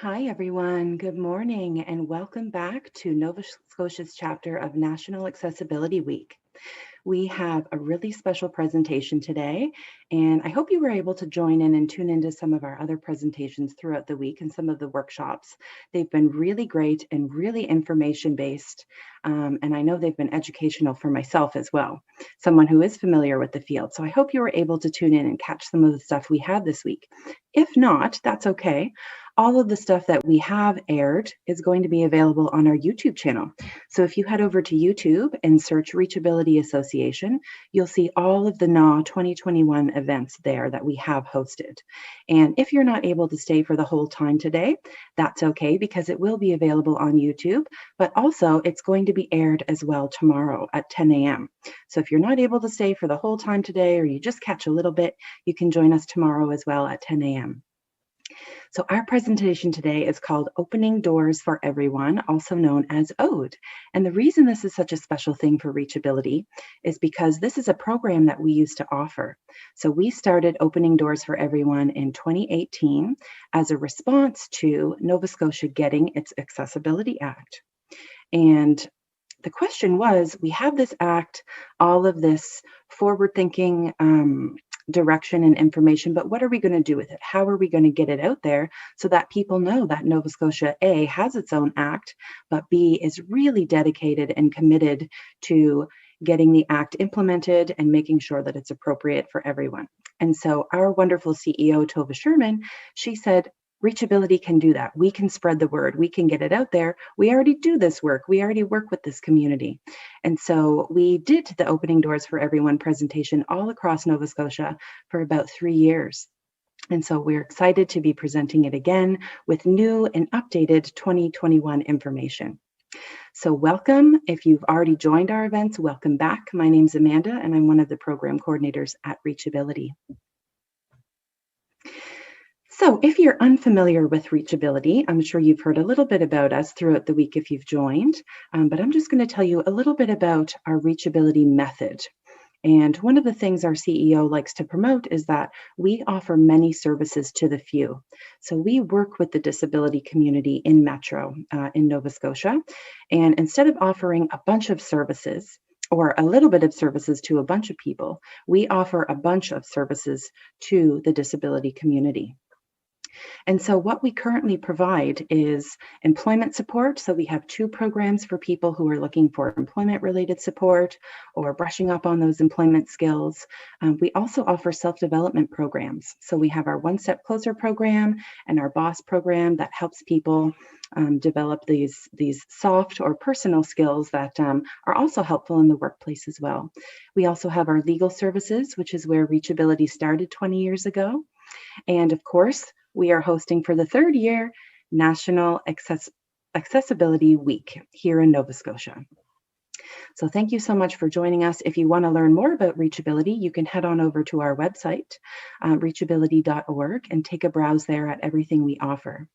Hi, everyone. Good morning, and welcome back to Nova Scotia's chapter of National Accessibility Week. We have a really special presentation today, and I hope you were able to join in and tune into some of our other presentations throughout the week and some of the workshops. They've been really great and really information-based, and I know they've been educational for myself as well, someone who is familiar with the field. So I hope you were able to tune in and catch some of the stuff we had this week. If not, that's okay. All of the stuff that we have aired is going to be available on our YouTube channel. So if you head over to YouTube and search reachAbility Association, you'll see all of the NAAW 2021 events there that we have hosted. And if you're not able to stay for the whole time today, that's okay, because it will be available on YouTube, but also it's going to be aired as well tomorrow at 10 a.m. So if you're not able to stay for the whole time today, or you just catch a little bit, you can join us tomorrow as well at 10 a.m. So our presentation today is called Opening Doors for Everyone, also known as ODE. And the reason this is such a special thing for reachAbility is because this is a program that we used to offer. So we started Opening Doors for Everyone in 2018 as a response to Nova Scotia getting its Accessibility Act. And the question was, we have this act, all of this forward-thinking direction and information, but what are we going to do with it? How are we going to get it out there so that people know that Nova Scotia, A, has its own act, but B, is really dedicated and committed to getting the act implemented and making sure that it's appropriate for everyone. And so our wonderful CEO, Tova Sherman, she said, reachAbility can do that. We can spread the word. We can get it out there. We already do this work. We already work with this community. And so we did the Opening Doors for Everyone presentation all across Nova Scotia for about 3 years. And so we're excited to be presenting it again with new and updated 2021 information. So welcome. If you've already joined our events, welcome back. My name's Amanda, and I'm one of the program coordinators at reachAbility. So if you're unfamiliar with reachAbility, I'm sure you've heard a little bit about us throughout the week if you've joined, but I'm just going to tell you a little bit about our reachAbility method. And one of the things our CEO likes to promote is that we offer many services to the few. So we work with the disability community in Metro, in Nova Scotia, and instead of offering a bunch of services, or a little bit of services to a bunch of people, we offer a bunch of services to the disability community. And so what we currently provide is employment support. So we have 2 programs for people who are looking for employment-related support or brushing up on those employment skills. We also offer self-development programs. So we have our One Step Closer program and our BOSS program that helps people develop these soft or personal skills that are also helpful in the workplace as well. We also have our legal services, which is where reachAbility started 20 years ago. And of course, we are hosting for the 3rd year National Accessibility Week here in Nova Scotia. So thank you so much for joining us. If you want to learn more about reachAbility, you can head on over to our website, reachability.org, and take a browse there at everything we offer.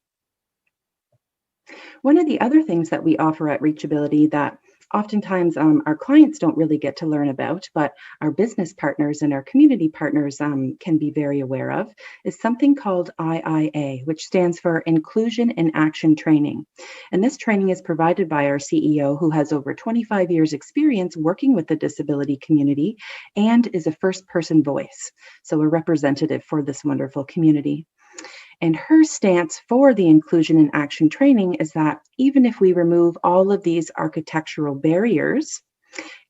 One of the other things that we offer at reachAbility that oftentimes our clients don't really get to learn about, but our business partners and our community partners can be very aware of, is something called IIA, which stands for Inclusion in Action Training. And this training is provided by our CEO, who has over 25 years experience working with the disability community and is a first-person voice, so a representative for this wonderful community. And her stance for the Inclusion in Action training is that even if we remove all of these architectural barriers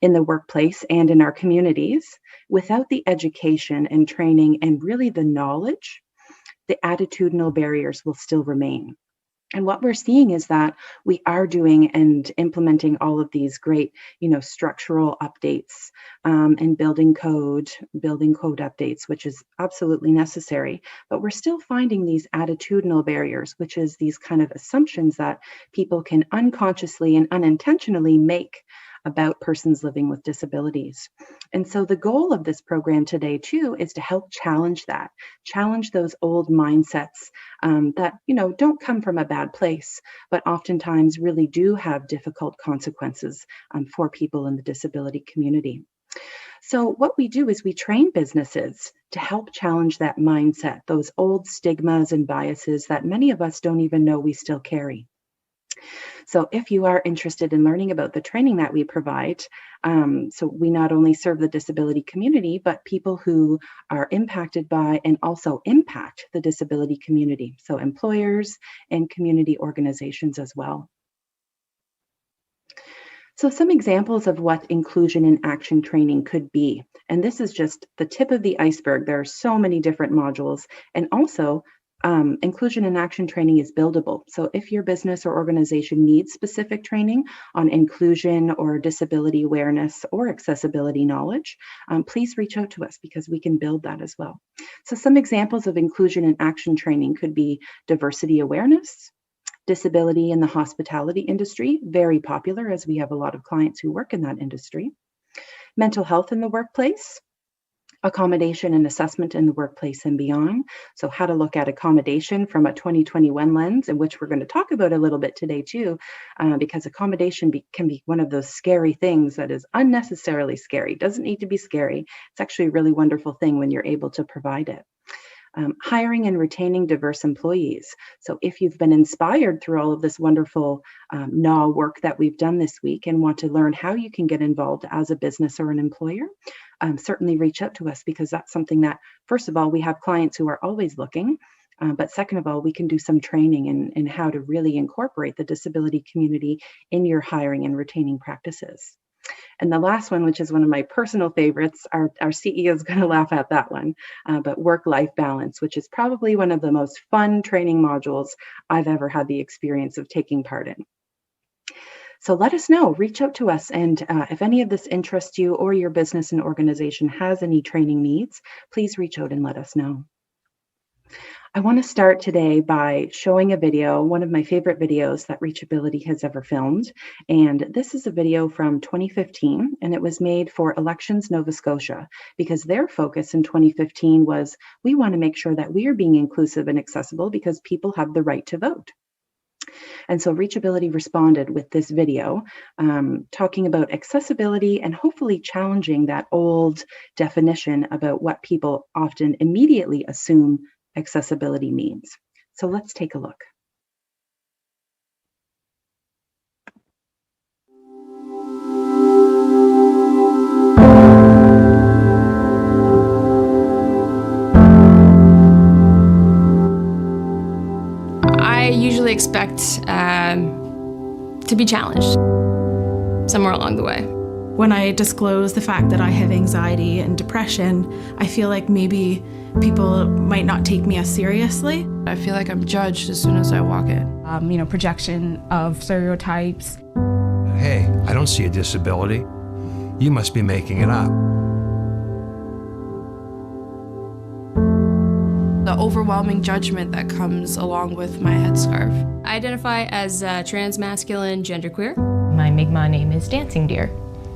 in the workplace and in our communities, without the education and training and really the knowledge, the attitudinal barriers will still remain. And what we're seeing is that we are doing and implementing all of these great, structural updates and building code updates, which is absolutely necessary. But we're still finding these attitudinal barriers, which is these kind of assumptions that people can unconsciously and unintentionally make about persons living with disabilities. And so the goal of this program today too is to help challenge those old mindsets that don't come from a bad place, but oftentimes really do have difficult consequences for people in the disability community. So what we do is we train businesses to help challenge that mindset, those old stigmas and biases that many of us don't even know we still carry. So if you are interested in learning about the training that we provide, so we not only serve the disability community, but people who are impacted by and also impact the disability community. So employers and community organizations as well. So some examples of what inclusion in action training could be, and this is just the tip of the iceberg. There are so many different modules, and also inclusion in action training is buildable. So if your business or organization needs specific training on inclusion or disability awareness or accessibility knowledge, please reach out to us because we can build that as well. So some examples of inclusion in action training could be diversity awareness, disability in the hospitality industry, very popular as we have a lot of clients who work in that industry, mental health in the workplace, accommodation and assessment in the workplace and beyond. So how to look at accommodation from a 2021 lens, in which we're going to talk about a little bit today too, because accommodation can be one of those scary things that is unnecessarily scary. It doesn't need to be scary. It's actually a really wonderful thing when you're able to provide it. Hiring and retaining diverse employees. So if you've been inspired through all of this wonderful NAAW work that we've done this week and want to learn how you can get involved as a business or an employer, certainly reach out to us, because that's something that, first of all, we have clients who are always looking, but second of all, we can do some training in how to really incorporate the disability community in your hiring and retaining practices. And the last one, which is one of my personal favorites, our CEO is going to laugh at that one, but work-life balance, which is probably one of the most fun training modules I've ever had the experience of taking part in. So let us know, reach out to us, and if any of this interests you or your business and organization has any training needs, please reach out and let us know. I want to start today by showing a video, one of my favorite videos that reachAbility has ever filmed. And this is a video from 2015, and it was made for Elections Nova Scotia, because their focus in 2015 was, we want to make sure that we are being inclusive and accessible because people have the right to vote. And so reachAbility responded with this video talking about accessibility and hopefully challenging that old definition about what people often immediately assume accessibility means. So let's take a look. I usually expect to be challenged somewhere along the way. When I disclose the fact that I have anxiety and depression, I feel like maybe people might not take me as seriously. I feel like I'm judged as soon as I walk in. Projection of stereotypes. Hey, I don't see a disability. You must be making it up. The overwhelming judgment that comes along with my headscarf. I identify as transmasculine, genderqueer. My Mi'kmaq name is Dancing Deer.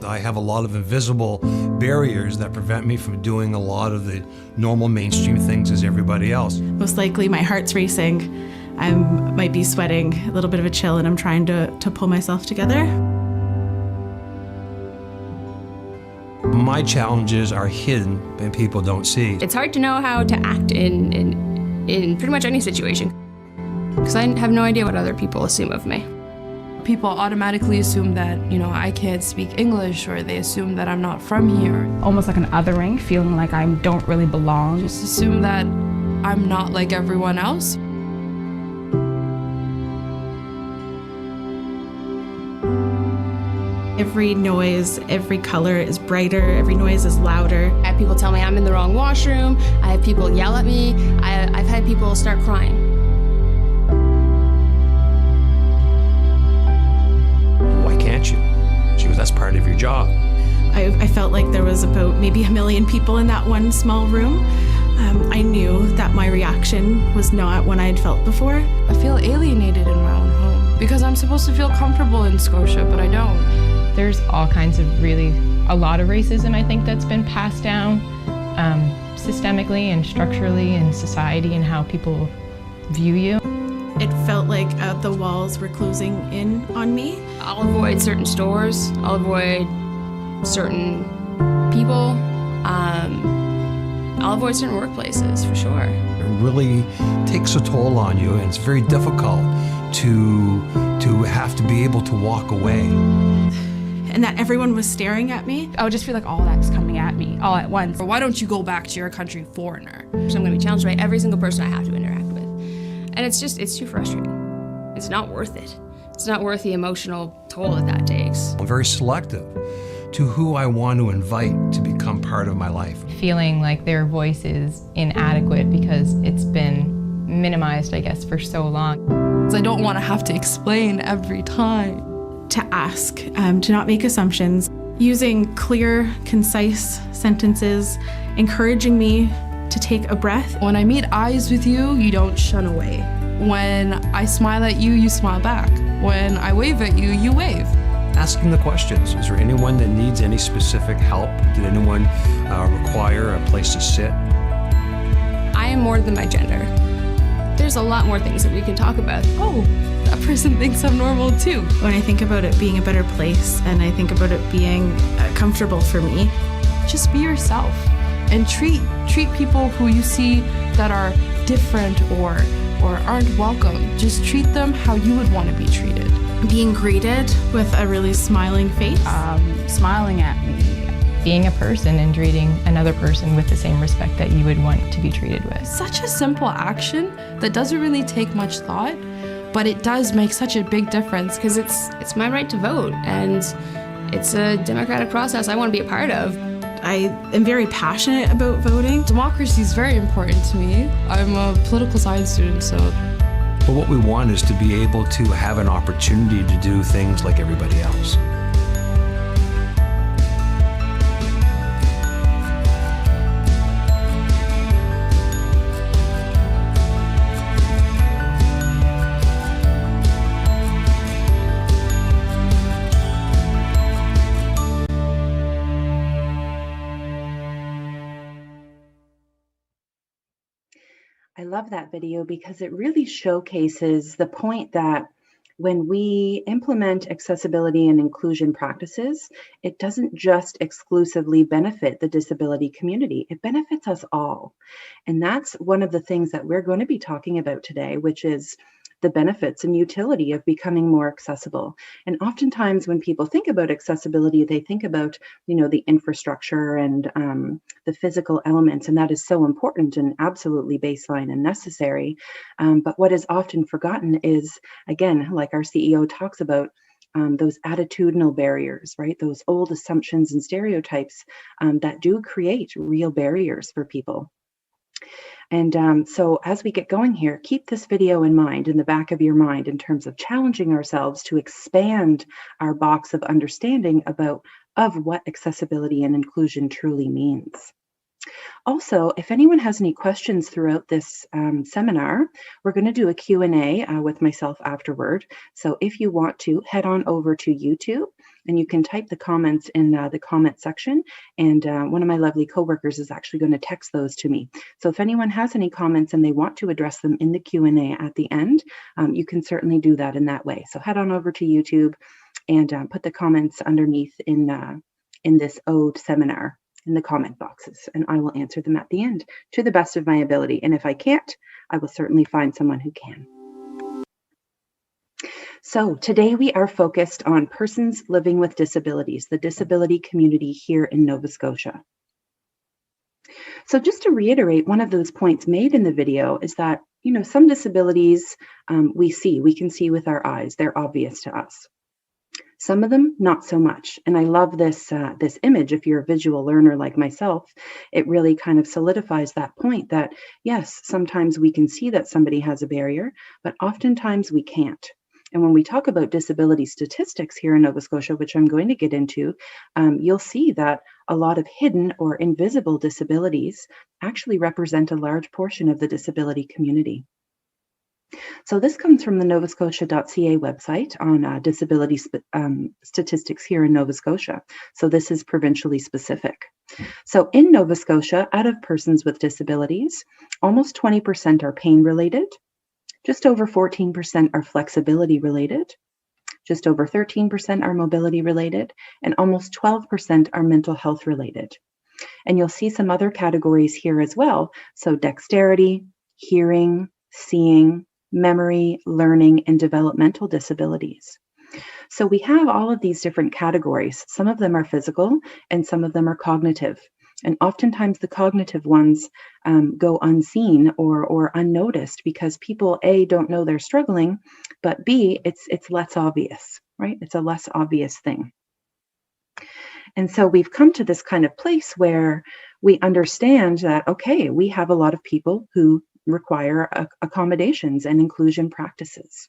I have a lot of invisible barriers that prevent me from doing a lot of the normal mainstream things as everybody else. Most likely my heart's racing. I might be sweating, a little bit of a chill, and I'm trying to pull myself together. My challenges are hidden and people don't see. It's hard to know how to act in pretty much any situation, because I have no idea what other people assume of me. People automatically assume that, I can't speak English, or they assume that I'm not from here. Almost like an othering, feeling like I don't really belong. Just assume that I'm not like everyone else. Every noise, every color is brighter, every noise is louder. I have people tell me I'm in the wrong washroom. I have people yell at me. I've had people start crying. She goes, that's part of your job. I felt like there was about maybe 1 million people in that one small room. I knew that my reaction was not one I had felt before. I feel alienated in my own home because I'm supposed to feel comfortable in Scotia, but I don't. There's all kinds of a lot of racism, I think, that's been passed down systemically and structurally in society and how people view you. It felt like the walls were closing in on me. I'll avoid certain stores. I'll avoid certain people. I'll avoid certain workplaces for sure. It really takes a toll on you, and it's very difficult to have to be able to walk away. And that everyone was staring at me. I would just feel like all that's coming at me all at once. Why don't you go back to your country, foreigner? So I'm gonna be challenged by every single person I have to interact with. And it's too frustrating. It's not worth it. It's not worth the emotional toll that takes. I'm very selective to who I want to invite to become part of my life. Feeling like their voice is inadequate because it's been minimized, I guess, for so long. I don't want to have to explain every time. To ask, to not make assumptions, using clear, concise sentences, encouraging me to take a breath. When I meet eyes with you, you don't shun away. When I smile at you, you smile back. When I wave at you, you wave. Asking the questions. Is there anyone that needs any specific help? Did anyone require a place to sit? I am more than my gender. There's a lot more things that we can talk about. Oh, that person thinks I'm normal too. When I think about it being a better place and I think about it being comfortable for me. Just be yourself and treat people who you see that are different or aren't welcome. Just treat them how you would want to be treated. Being greeted with a really smiling face. Smiling at me. Being a person and treating another person with the same respect that you would want to be treated with. Such a simple action that doesn't really take much thought, but it does make such a big difference because It's my right to vote, and it's a democratic process I want to be a part of. I am very passionate about voting. democracy is very important to me. I'm a political science student, so But what we want is to be able to have an opportunity to do things like everybody else. I love that video because it really showcases the point that when we implement accessibility and inclusion practices, it doesn't just exclusively benefit the disability community, it benefits us all. And that's one of the things that we're going to be talking about today, which is the benefits and utility of becoming more accessible. And oftentimes when people think about accessibility, they think about, the infrastructure and the physical elements, and that is so important and absolutely baseline and necessary. But what is often forgotten is, again, like our CEO talks about, those attitudinal barriers, right? Those old assumptions and stereotypes that do create real barriers for people. And so as we get going here, keep this video in mind, in the back of your mind, in terms of challenging ourselves to expand our box of understanding of what accessibility and inclusion truly means. Also, if anyone has any questions throughout this seminar, we're going to do a Q&A with myself afterward. So if you want to, head on over to YouTube and you can type the comments in the comment section. And one of my lovely coworkers is actually going to text those to me. So if anyone has any comments and they want to address them in the Q&A at the end, you can certainly do that in that way. So head on over to YouTube and put the comments underneath in this ode seminar in the comment boxes, and I will answer them at the end to the best of my ability. And if I can't, I will certainly find someone who can. So today we are focused on persons living with disabilities, the disability community here in Nova Scotia. So just to reiterate, one of those points made in the video is that, some disabilities we can see with our eyes, they're obvious to us. Some of them, not so much. And I love this image. If you're a visual learner like myself, it really kind of solidifies that point that, yes, sometimes we can see that somebody has a barrier, but oftentimes we can't. And when we talk about disability statistics here in Nova Scotia, which I'm going to get into, you'll see that a lot of hidden or invisible disabilities actually represent a large portion of the disability community. So this comes from the novascotia.ca website on disability statistics here in Nova Scotia. So this is provincially specific. So in Nova Scotia, out of persons with disabilities, almost 20% are pain related, just over 14% are flexibility related, Just over 13% are mobility related, and almost 12% are mental health related. And you'll see some other categories here as well. So dexterity, hearing, seeing, memory, learning, and developmental disabilities. So we have all of these different categories. Some of them are physical and some of them are cognitive. And oftentimes the cognitive ones go unseen or unnoticed because people, A, don't know they're struggling, but B, it's less obvious, right? It's a less obvious thing. And so we've come to this kind of place where we understand that, okay, we have a lot of people who require accommodations and inclusion practices.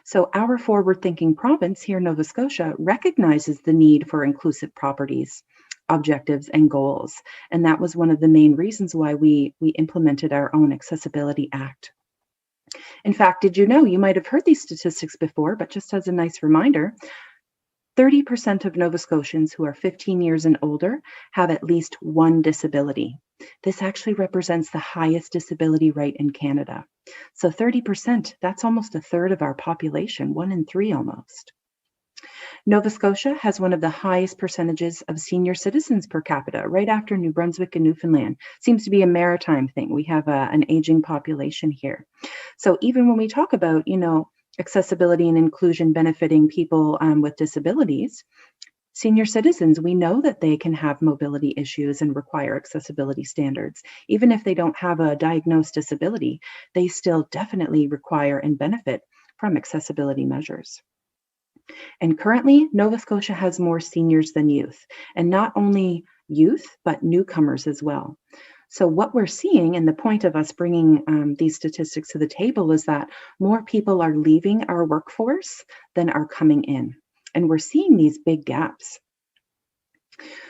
So our forward-thinking province here in Nova Scotia recognizes the need for inclusive properties, objectives, and goals. And that was one of the main reasons why we implemented our own Accessibility Act. In fact, did you know, you might have heard these statistics before, but just as a nice reminder, 30% of Nova Scotians who are 15 years and older have at least one disability. This actually represents the highest disability rate in Canada. So 30%, that's almost a third of our population, 1 in 3 almost. Nova Scotia has one of the highest percentages of senior citizens per capita, right after New Brunswick and Newfoundland. Seems to be a maritime thing. We have an aging population here. So even when we talk about, accessibility and inclusion benefiting people with disabilities, senior citizens, we know that they can have mobility issues and require accessibility standards. Even if they don't have a diagnosed disability, they still definitely require and benefit from accessibility measures. And currently, Nova Scotia has more seniors than youth, and not only youth, but newcomers as well. So what we're seeing, and the point of us bringing these statistics to the table, is that more people are leaving our workforce than are coming in. And we're seeing these big gaps.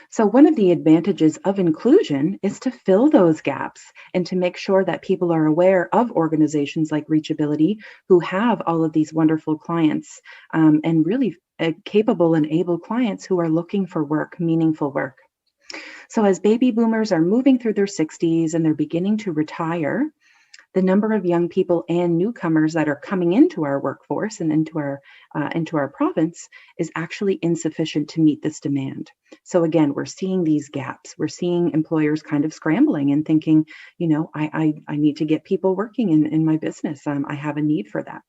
So one of the advantages of inclusion is to fill those gaps and to make sure that people are aware of organizations like reachAbility who have all of these wonderful clients and really capable and able clients who are looking for work, meaningful work. So as baby boomers are moving through their 60s and they're beginning to retire, the number of young people and newcomers that are coming into our workforce and into our province is actually insufficient to meet this demand. So again, we're seeing these gaps. We're seeing employers kind of scrambling and thinking, I need to get people working in my business. I have a need for that.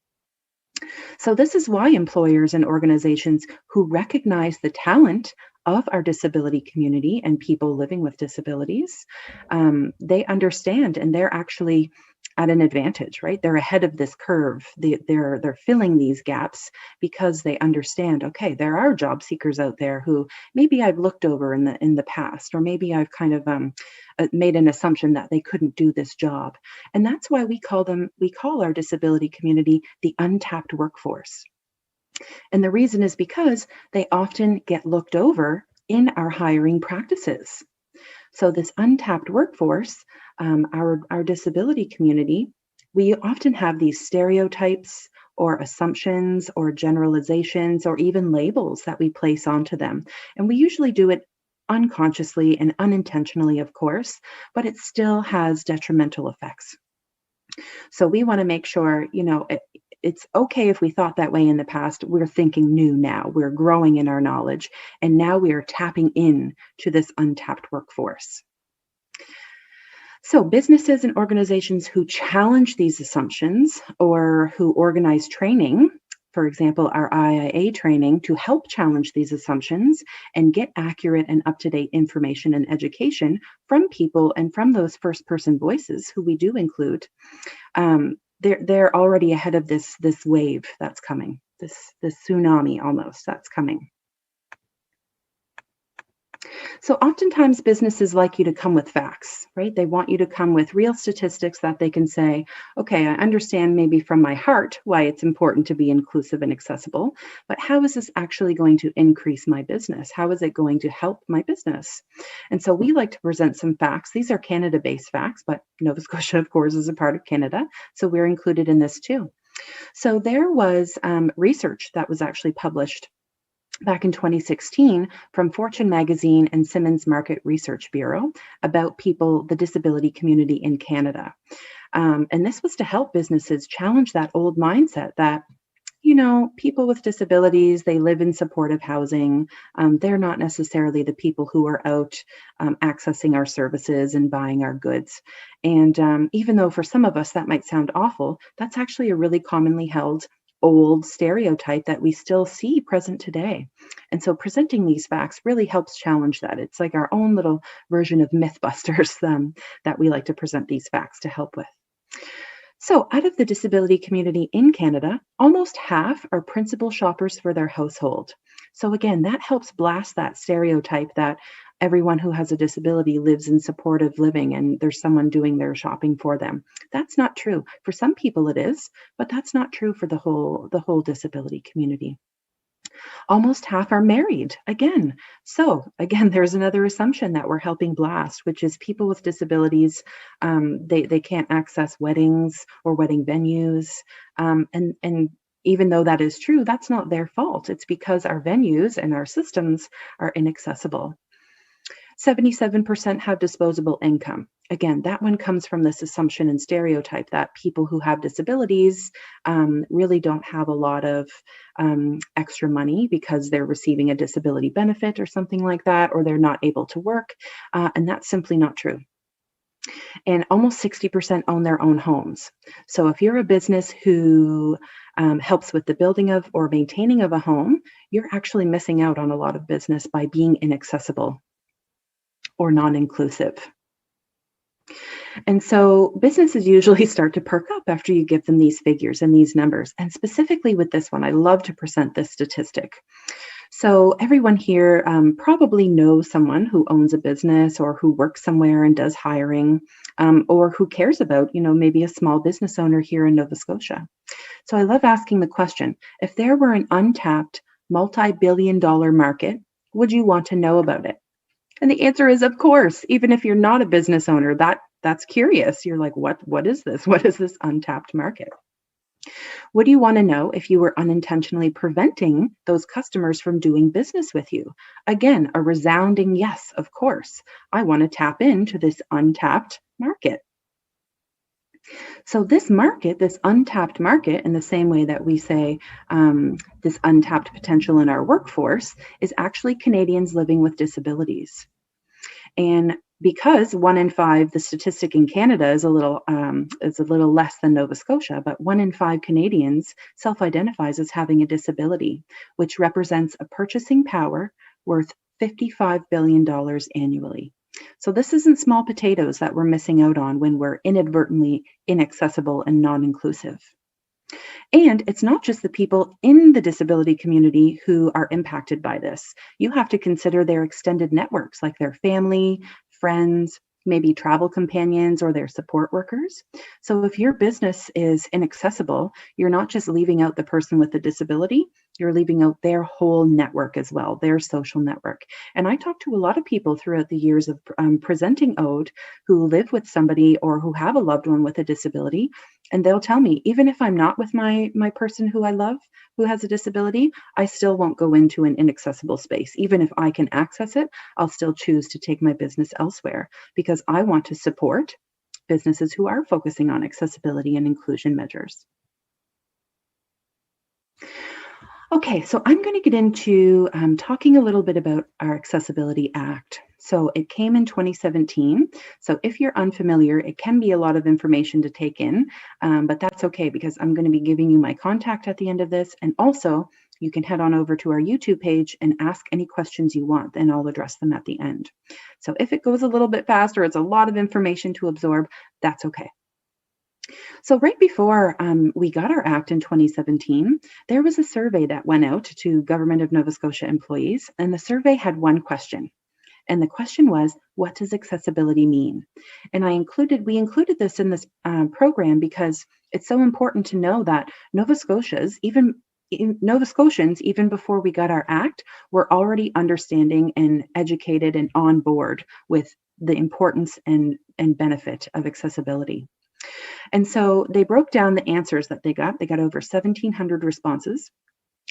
So this is why employers and organizations who recognize the talent of our disability community and people living with disabilities, they understand and they're actually at an advantage, right? They're ahead of this curve. They're filling these gaps because they understand, okay, there are job seekers out there who maybe I've looked over in the past, or maybe I've kind of made an assumption that they couldn't do this job. And that's why we call our disability community the untapped workforce. And the reason is because they often get looked over in our hiring practices. So this untapped workforce, our disability community, we often have these stereotypes or assumptions or generalizations or even labels that we place onto them. And we usually do it unconsciously and unintentionally, of course, but it still has detrimental effects. So we want to make sure, it's okay if we thought that way in the past. We're thinking new now. We're growing in our knowledge, and now we are tapping in to this untapped workforce. So businesses and organizations who challenge these assumptions or who organize training, for example, our IIA training, to help challenge these assumptions and get accurate and up-to-date information and education from people and from those first-person voices who we do include, they're already ahead of this wave that's coming, this tsunami almost that's coming. So oftentimes businesses like you to come with facts, right? They want you to come with real statistics that they can say, okay, I understand maybe from my heart why it's important to be inclusive and accessible, but how is this actually going to increase my business? How is it going to help my business? And so we like to present some facts. These are Canada-based facts, but Nova Scotia, of course, is a part of Canada, so we're included in this too. So there was research that was actually published back in 2016 from Fortune Magazine and Simmons Market Research Bureau about the disability community in Canada. And this was to help businesses challenge that old mindset that, people with disabilities, they live in supportive housing. They're not necessarily the people who are out accessing our services and buying our goods. And even though for some of us that might sound awful, that's actually a really commonly held old stereotype that we still see present today. And so presenting these facts really helps challenge that. It's like our own little version of Mythbusters that we like to present these facts to help with. So out of the disability community in Canada, almost half are principal shoppers for their household. So again, that helps blast that stereotype that everyone who has a disability lives in supportive living and there's someone doing their shopping for them. That's not true. For some people it is, but that's not true for the whole disability community. Almost half are married again. So again, there's another assumption that we're helping blast, which is people with disabilities, they can't access weddings or wedding venues. And even though that is true, that's not their fault. It's because our venues and our systems are inaccessible. 77% have disposable income. Again, that one comes from this assumption and stereotype that people who have disabilities really don't have a lot of extra money because they're receiving a disability benefit or something like that, or they're not able to work. And that's simply not true. And almost 60% own their own homes. So if you're a business who helps with the building of or maintaining of a home, you're actually missing out on a lot of business by being inaccessible or non-inclusive. And so businesses usually start to perk up after you give them these figures and these numbers. And specifically with this one, I love to present this statistic. So everyone here probably knows someone who owns a business or who works somewhere and does hiring, or who cares about, maybe a small business owner here in Nova Scotia. So I love asking the question, if there were an untapped multi-billion-dollar market, would you want to know about it? And the answer is, of course. Even if you're not a business owner, that's curious. You're like, what is this? What is this untapped market? Would you want to know if you were unintentionally preventing those customers from doing business with you? Again, a resounding yes, of course. I want to tap into this untapped market. So this market, this untapped market, in the same way that we say this untapped potential in our workforce, is actually Canadians living with disabilities. And because 1 in 5, the statistic in Canada is a little less than Nova Scotia, but 1 in 5 Canadians self-identifies as having a disability, which represents a purchasing power worth $55 billion annually. So this isn't small potatoes that we're missing out on when we're inadvertently inaccessible and non-inclusive. And it's not just the people in the disability community who are impacted by this. You have to consider their extended networks, like their family, friends, maybe travel companions or their support workers. So if your business is inaccessible, you're not just leaving out the person with the disability, you're leaving out their whole network as well, their social network. And I talk to a lot of people throughout the years of presenting ODE who live with somebody or who have a loved one with a disability. And they'll tell me, even if I'm not with my person who I love, who has a disability, I still won't go into an inaccessible space. Even if I can access it, I'll still choose to take my business elsewhere because I want to support businesses who are focusing on accessibility and inclusion measures. Okay, so I'm going to get into talking a little bit about our Accessibility Act. So it came in 2017. So if you're unfamiliar, it can be a lot of information to take in, but that's okay because I'm going to be giving you my contact at the end of this. And also you can head on over to our YouTube page and ask any questions you want, and I'll address them at the end. So if it goes a little bit fast or it's a lot of information to absorb, that's okay. So right before we got our act in 2017, there was a survey that went out to Government of Nova Scotia employees, and the survey had one question. And the question was, what does accessibility mean? And we included this in this program because it's so important to know that Nova Scotians, even before we got our act, were already understanding and educated and on board with the importance and benefit of accessibility. And so they broke down the answers that they got. They got over 1,700 responses.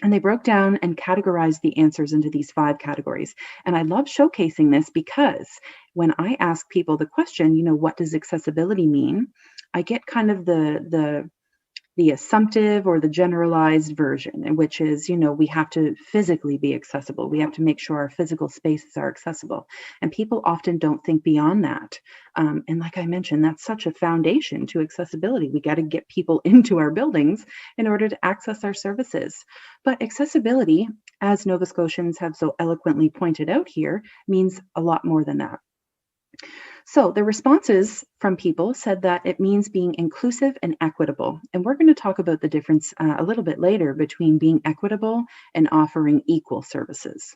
And they broke down and categorized the answers into these 5 categories. And I love showcasing this because when I ask people the question, what does accessibility mean? I get kind of the the assumptive or the generalized version, which is, we have to physically be accessible. We have to make sure our physical spaces are accessible. And people often don't think beyond that. And like I mentioned, that's such a foundation to accessibility. We got to get people into our buildings in order to access our services. But accessibility, as Nova Scotians have so eloquently pointed out here, means a lot more than that. So the responses from people said that it means being inclusive and equitable. And we're going to talk about the difference a little bit later between being equitable and offering equal services.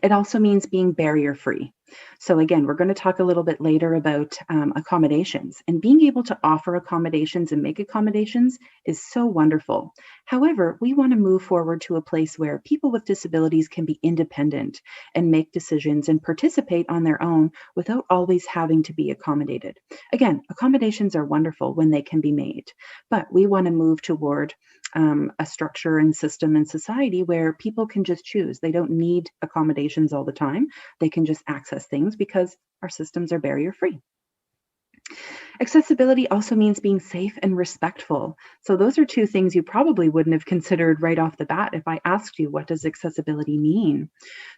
It also means being barrier-free. So again, we're going to talk a little bit later about accommodations, and being able to offer accommodations and make accommodations is so wonderful. However, we want to move forward to a place where people with disabilities can be independent and make decisions and participate on their own without always having to be accommodated. Again, accommodations are wonderful when they can be made, but we want to move toward a structure and system and society where people can just choose. They don't need accommodations all the time. They can just access things because our systems are barrier-free. Accessibility also means being safe and respectful. So those are two things you probably wouldn't have considered right off the bat if I asked you, what does accessibility mean?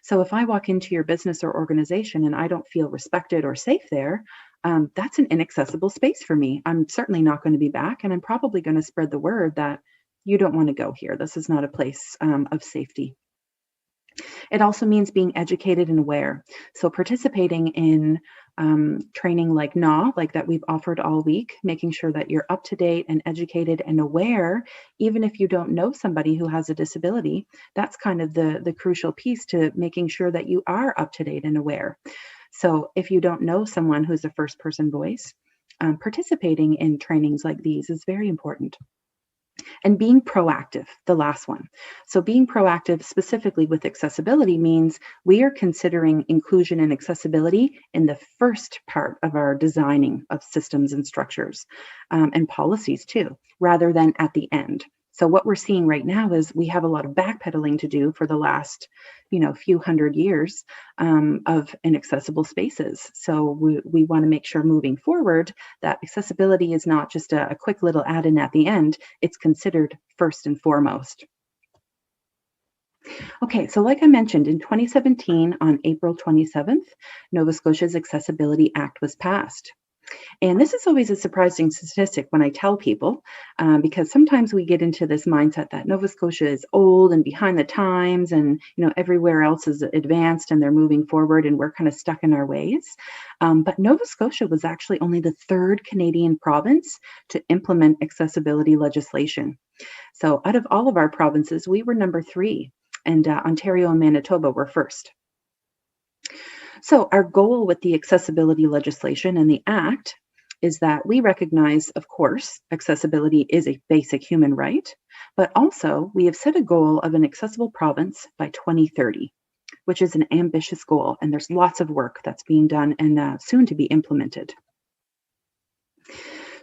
So if I walk into your business or organization and I don't feel respected or safe there, that's an inaccessible space for me. I'm certainly not going to be back, and I'm probably going to spread the word that you don't want to go here. This is not a place of safety. It also means being educated and aware. So participating in training like NAAW, like that we've offered all week, making sure that you're up to date and educated and aware, even if you don't know somebody who has a disability. That's kind of the crucial piece to making sure that you are up to date and aware. So if you don't know someone who's a first person voice, participating in trainings like these is very important. And being proactive, the last one. So being proactive specifically with accessibility means we are considering inclusion and accessibility in the first part of our designing of systems and structures and policies too, rather than at the end. So what we're seeing right now is we have a lot of backpedaling to do for the last, few hundred years of inaccessible spaces. So we want to make sure moving forward that accessibility is not just a quick little add-in at the end. It's considered first and foremost. Okay, so like I mentioned, in 2017, on April 27th, Nova Scotia's Accessibility Act was passed. And this is always a surprising statistic when I tell people, because sometimes we get into this mindset that Nova Scotia is old and behind the times, and everywhere else is advanced and they're moving forward and we're kind of stuck in our ways. But Nova Scotia was actually only the third Canadian province to implement accessibility legislation. So out of all of our provinces, we were number 3, and Ontario and Manitoba were first. So our goal with the accessibility legislation and the Act is that we recognize, of course, accessibility is a basic human right, but also we have set a goal of an accessible province by 2030, which is an ambitious goal, and there's lots of work that's being done and soon to be implemented.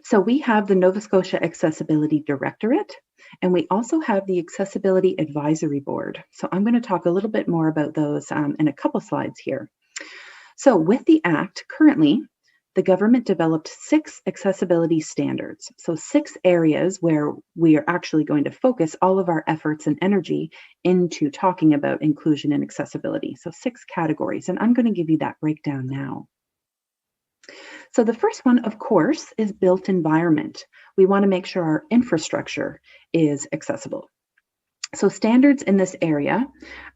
So we have the Nova Scotia Accessibility Directorate, and we also have the Accessibility Advisory Board. So I'm going to talk a little bit more about those in a couple slides here. So with the Act, currently, the government developed 6 accessibility standards. So 6 areas where we are actually going to focus all of our efforts and energy into talking about inclusion and accessibility. So 6 categories, and I'm going to give you that breakdown now. So the first one, of course, is built environment. We want to make sure our infrastructure is accessible. So standards in this area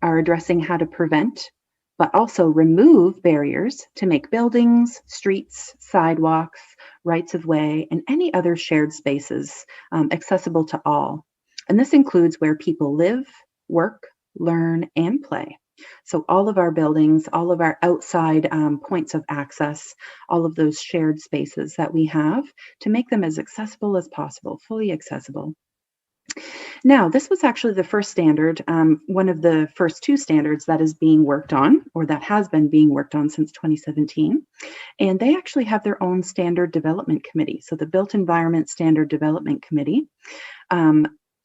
are addressing how to prevent but also remove barriers to make buildings, streets, sidewalks, rights of way, and any other shared spaces accessible to all. And this includes where people live, work, learn, and play. So all of our buildings, all of our outside points of access, all of those shared spaces that we have to make them as accessible as possible, fully accessible. Now, this was actually the first standard, one of the first 2 standards that is being worked on, or that has been being worked on since 2017. And they actually have their own standard development committee. So the Built Environment Standard Development Committee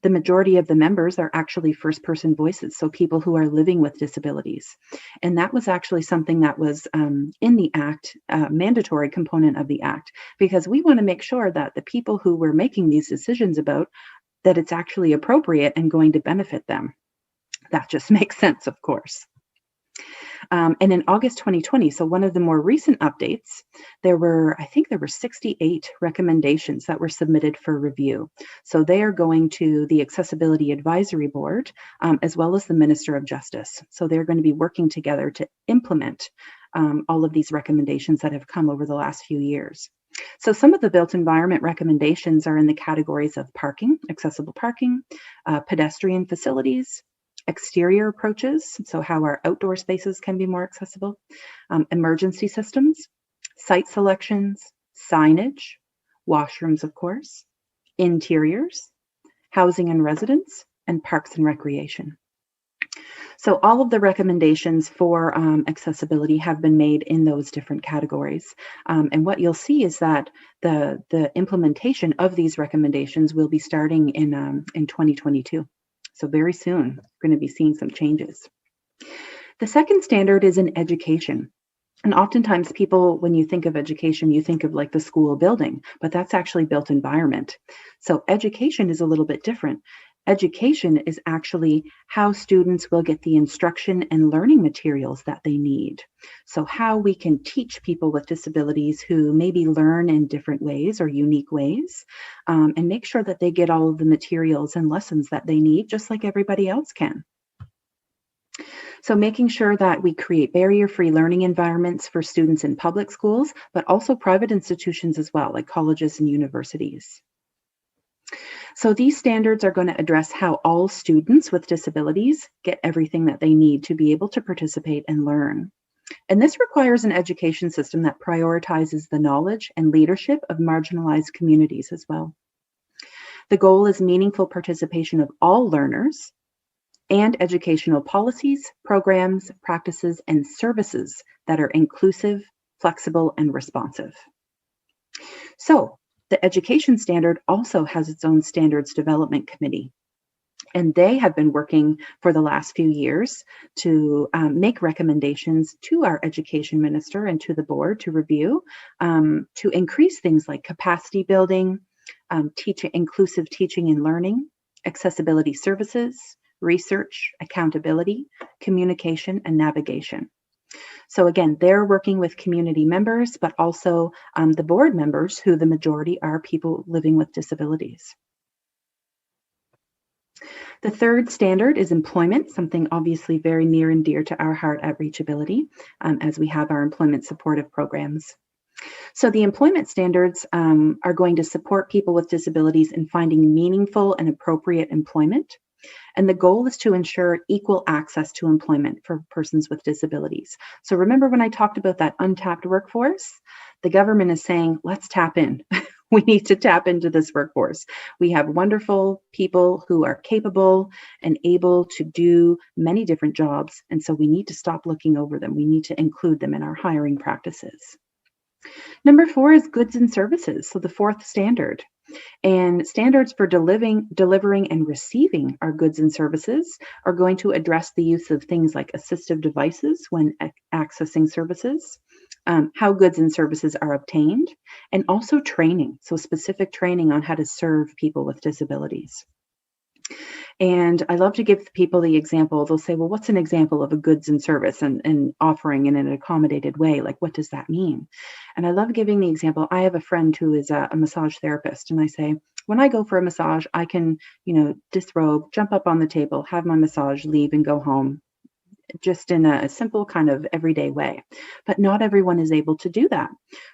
The majority of the members are actually first-person voices, so people who are living with disabilities. And that was actually something that was in the Act, mandatory component of the Act, because we want to make sure that the people who we're making these decisions about, that it's actually appropriate and going to benefit them. That just makes sense, of course. And in August 2020, so one of the more recent updates, I think there were 68 recommendations that were submitted for review. So they are going to the Accessibility Advisory Board, as well as the Minister of Justice. So they're going to be working together to implement all of these recommendations that have come over the last few years. So some of the built environment recommendations are in the categories of parking, accessible parking, pedestrian facilities, exterior approaches, so how our outdoor spaces can be more accessible, emergency systems, site selections, signage, washrooms, of course, interiors, housing and residence, and parks and recreation. So all of the recommendations for accessibility have been made in those different categories. And what you'll see is that the implementation of these recommendations will be starting in 2022. So very soon, we're going to be seeing some changes. The second standard is in education. And oftentimes people, when you think of education, you think of like the school building, but that's actually built environment. So education is a little bit different. Education is actually how students will get the instruction and learning materials that they need. So how we can teach people with disabilities who maybe learn in different ways or unique ways, and make sure that they get all of the materials and lessons that they need, just like everybody else can. So making sure that we create barrier-free learning environments for students in public schools, but also private institutions as well, like colleges and universities. So these standards are going to address how all students with disabilities get everything that they need to be able to participate and learn. And this requires an education system that prioritizes the knowledge and leadership of marginalized communities as well. The goal is meaningful participation of all learners and educational policies, programs, practices, and services that are inclusive, flexible, and responsive. So the education standard also has its own standards development committee, and they have been working for the last few years to make recommendations to our education minister and to the board to review, to increase things like capacity building, inclusive teaching and learning, accessibility services, research, accountability, communication, and navigation. So again, they're working with community members, but also the board members, who the majority are people living with disabilities. The third standard is employment, something obviously very near and dear to our heart at reachAbility, as we have our employment supportive programs. So the employment standards are going to support people with disabilities in finding meaningful and appropriate employment. And the goal is to ensure equal access to employment for persons with disabilities. So remember when I talked about that untapped workforce? The government is saying, let's tap in. We need to tap into this workforce. We have wonderful people who are capable and able to do many different jobs. And so we need to stop looking over them. We need to include them in our hiring practices. Number 4 is goods and services. So the fourth standard. And standards for delivering and receiving our goods and services are going to address the use of things like assistive devices when accessing services, how goods and services are obtained, and also training, so specific training on how to serve people with disabilities. And I love to give people the example. They'll say, well, what's an example of a goods and service and offering in an accommodated way? Like, what does that mean? And I love giving the example. I have a friend who is a massage therapist, and I say, when I go for a massage, I can, disrobe, jump up on the table, have my massage, leave, and go home, just in a simple kind of everyday way. But not everyone is able to do that.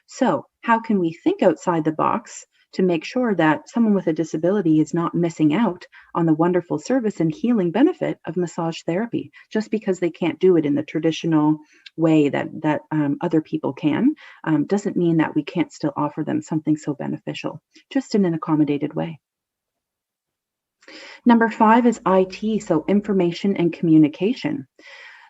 So how can we think outside the box to make sure that someone with a disability is not missing out on the wonderful service and healing benefit of massage therapy, just because they can't do it in the traditional way that other people can, doesn't mean that we can't still offer them something so beneficial, just in an accommodated way. Number 5 is IT, so information and communication.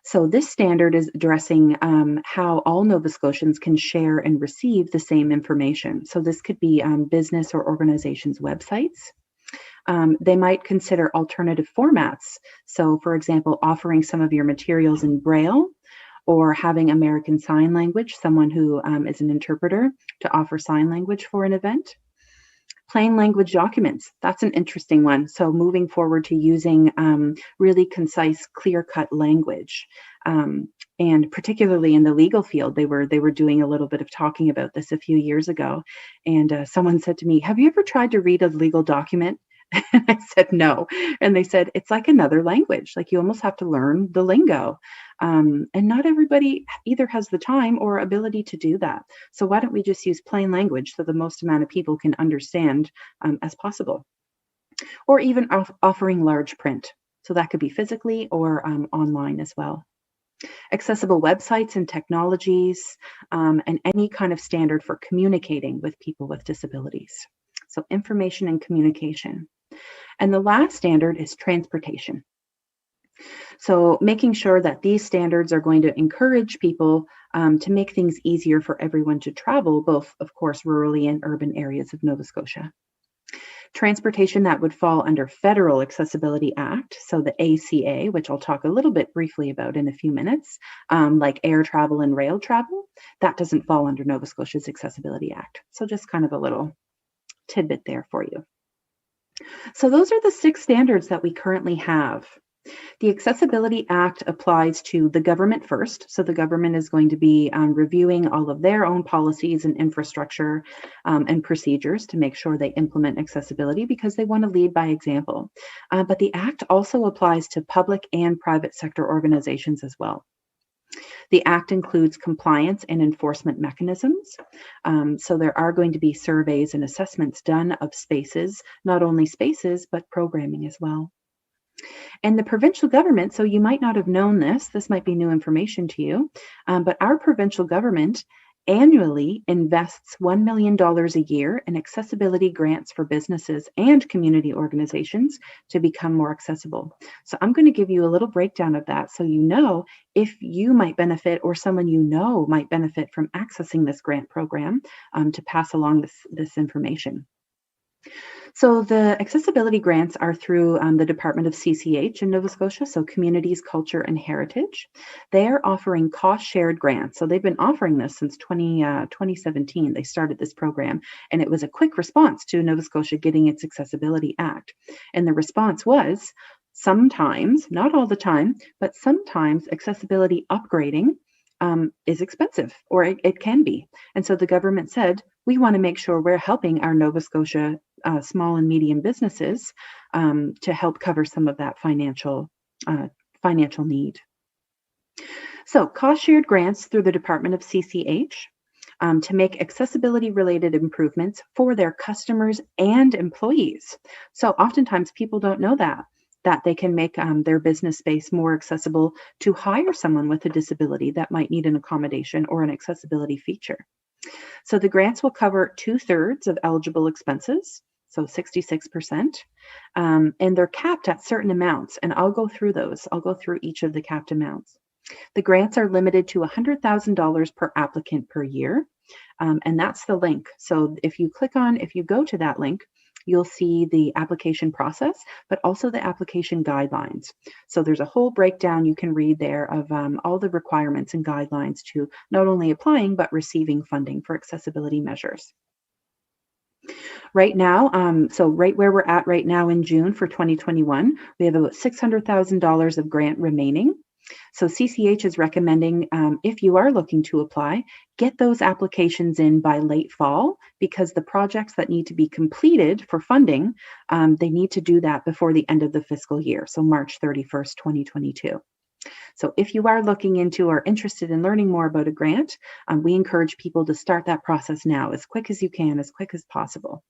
So this standard is addressing how all Nova Scotians can share and receive the same information. So this could be business or organizations' websites, They might consider alternative formats. So for example, offering some of your materials in Braille, or having American Sign Language, someone who is an interpreter to offer sign language for an event. Plain language documents, that's an interesting one. So moving forward to using really concise, clear-cut language. And particularly in the legal field, they were doing a little bit of talking about this a few years ago. And someone said to me, have you ever tried to read a legal document? And I said, no. And they said, it's like another language. Like you almost have to learn the lingo. And not everybody either has the time or ability to do that. So why don't we just use plain language so the most amount of people can understand as possible? Or even offering large print. So that could be physically or online as well. Accessible websites and technologies, and any kind of standard for communicating with people with disabilities. So information and communication. And the last standard is transportation. So making sure that these standards are going to encourage people to make things easier for everyone to travel, both, of course, rurally and urban areas of Nova Scotia. Transportation that would fall under Federal Accessibility Act, so the ACA, which I'll talk a little bit briefly about in a few minutes, like air travel and rail travel, that doesn't fall under Nova Scotia's Accessibility Act. So just kind of a little tidbit there for you. So those are the 6 standards that we currently have. The Accessibility Act applies to the government first. So the government is going to be reviewing all of their own policies and infrastructure and procedures to make sure they implement accessibility because they want to lead by example. But the Act also applies to public and private sector organizations as well. The Act includes compliance and enforcement mechanisms. So there are going to be surveys and assessments done of spaces, not only spaces, but programming as well. And the provincial government, so you might not have known this might be new information to you, but our provincial government annually invests $1 million a year in accessibility grants for businesses and community organizations to become more accessible. So I'm going to give you a little breakdown of that so you know if you might benefit or someone you know might benefit from accessing this grant program to pass along this information. So the accessibility grants are through the Department of CCH in Nova Scotia, so Communities, Culture and Heritage. They are offering cost-shared grants. So they've been offering this since 2017. They started this program, and it was a quick response to Nova Scotia getting its Accessibility Act. And the response was sometimes, not all the time, but sometimes accessibility upgrading is expensive, or it can be. And so the government said, we want to make sure we're helping our Nova Scotia small and medium businesses to help cover some of that financial need. So cost-shared grants through the Department of CCH to make accessibility-related improvements for their customers and employees. So oftentimes people don't know that they can make their business space more accessible to hire someone with a disability that might need an accommodation or an accessibility feature. So the grants will cover 2/3 of eligible expenses, so 66%, and they're capped at certain amounts, and I'll go through those. I'll go through each of the capped amounts. The grants are limited to $100,000 per applicant per year, and that's the link. So if you go to that link, you'll see the application process, but also the application guidelines. So there's a whole breakdown you can read there of all the requirements and guidelines to not only applying, but receiving funding for accessibility measures. Right now, so right where we're at right now in June for 2021, we have about $600,000 of grant remaining. So CCH is recommending, if you are looking to apply, get those applications in by late fall, because the projects that need to be completed for funding, they need to do that before the end of the fiscal year, so March 31st, 2022. So if you are looking into or interested in learning more about a grant, we encourage people to start that process now, as quick as you can, as quick as possible.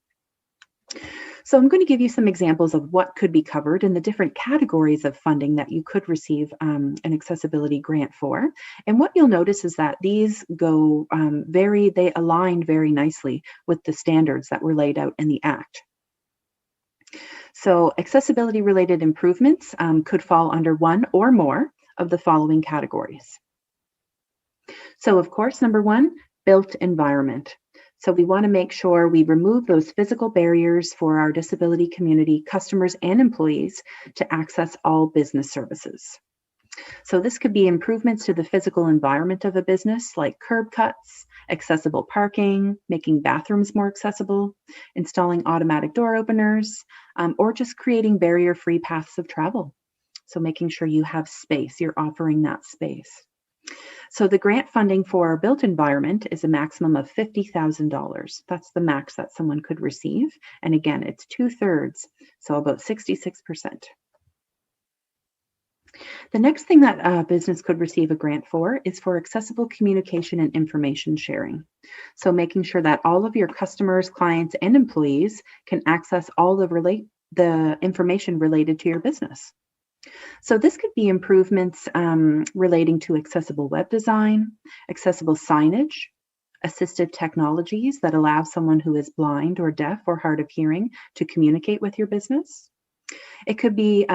So I'm going to give you some examples of what could be covered in the different categories of funding that you could receive an accessibility grant for. And what you'll notice is that these go they align very nicely with the standards that were laid out in the Act. So accessibility related improvements could fall under one or more of the following categories. So of course, number one, built environment. So we want to make sure we remove those physical barriers for our disability community, customers and employees to access all business services. So this could be improvements to the physical environment of a business, like curb cuts, accessible parking, making bathrooms more accessible, installing automatic door openers, or just creating barrier-free paths of travel. So making sure you have space, you're offering that space. So the grant funding for our built environment is a maximum of $50,000. That's the max that someone could receive. And again, it's 2/3, so about 66%. The next thing that a business could receive a grant for is for accessible communication and information sharing. So making sure that all of your customers, clients, and employees can access all the information related to your business. So this could be improvements relating to accessible web design, accessible signage, assistive technologies that allow someone who is blind or deaf or hard of hearing to communicate with your business. It could be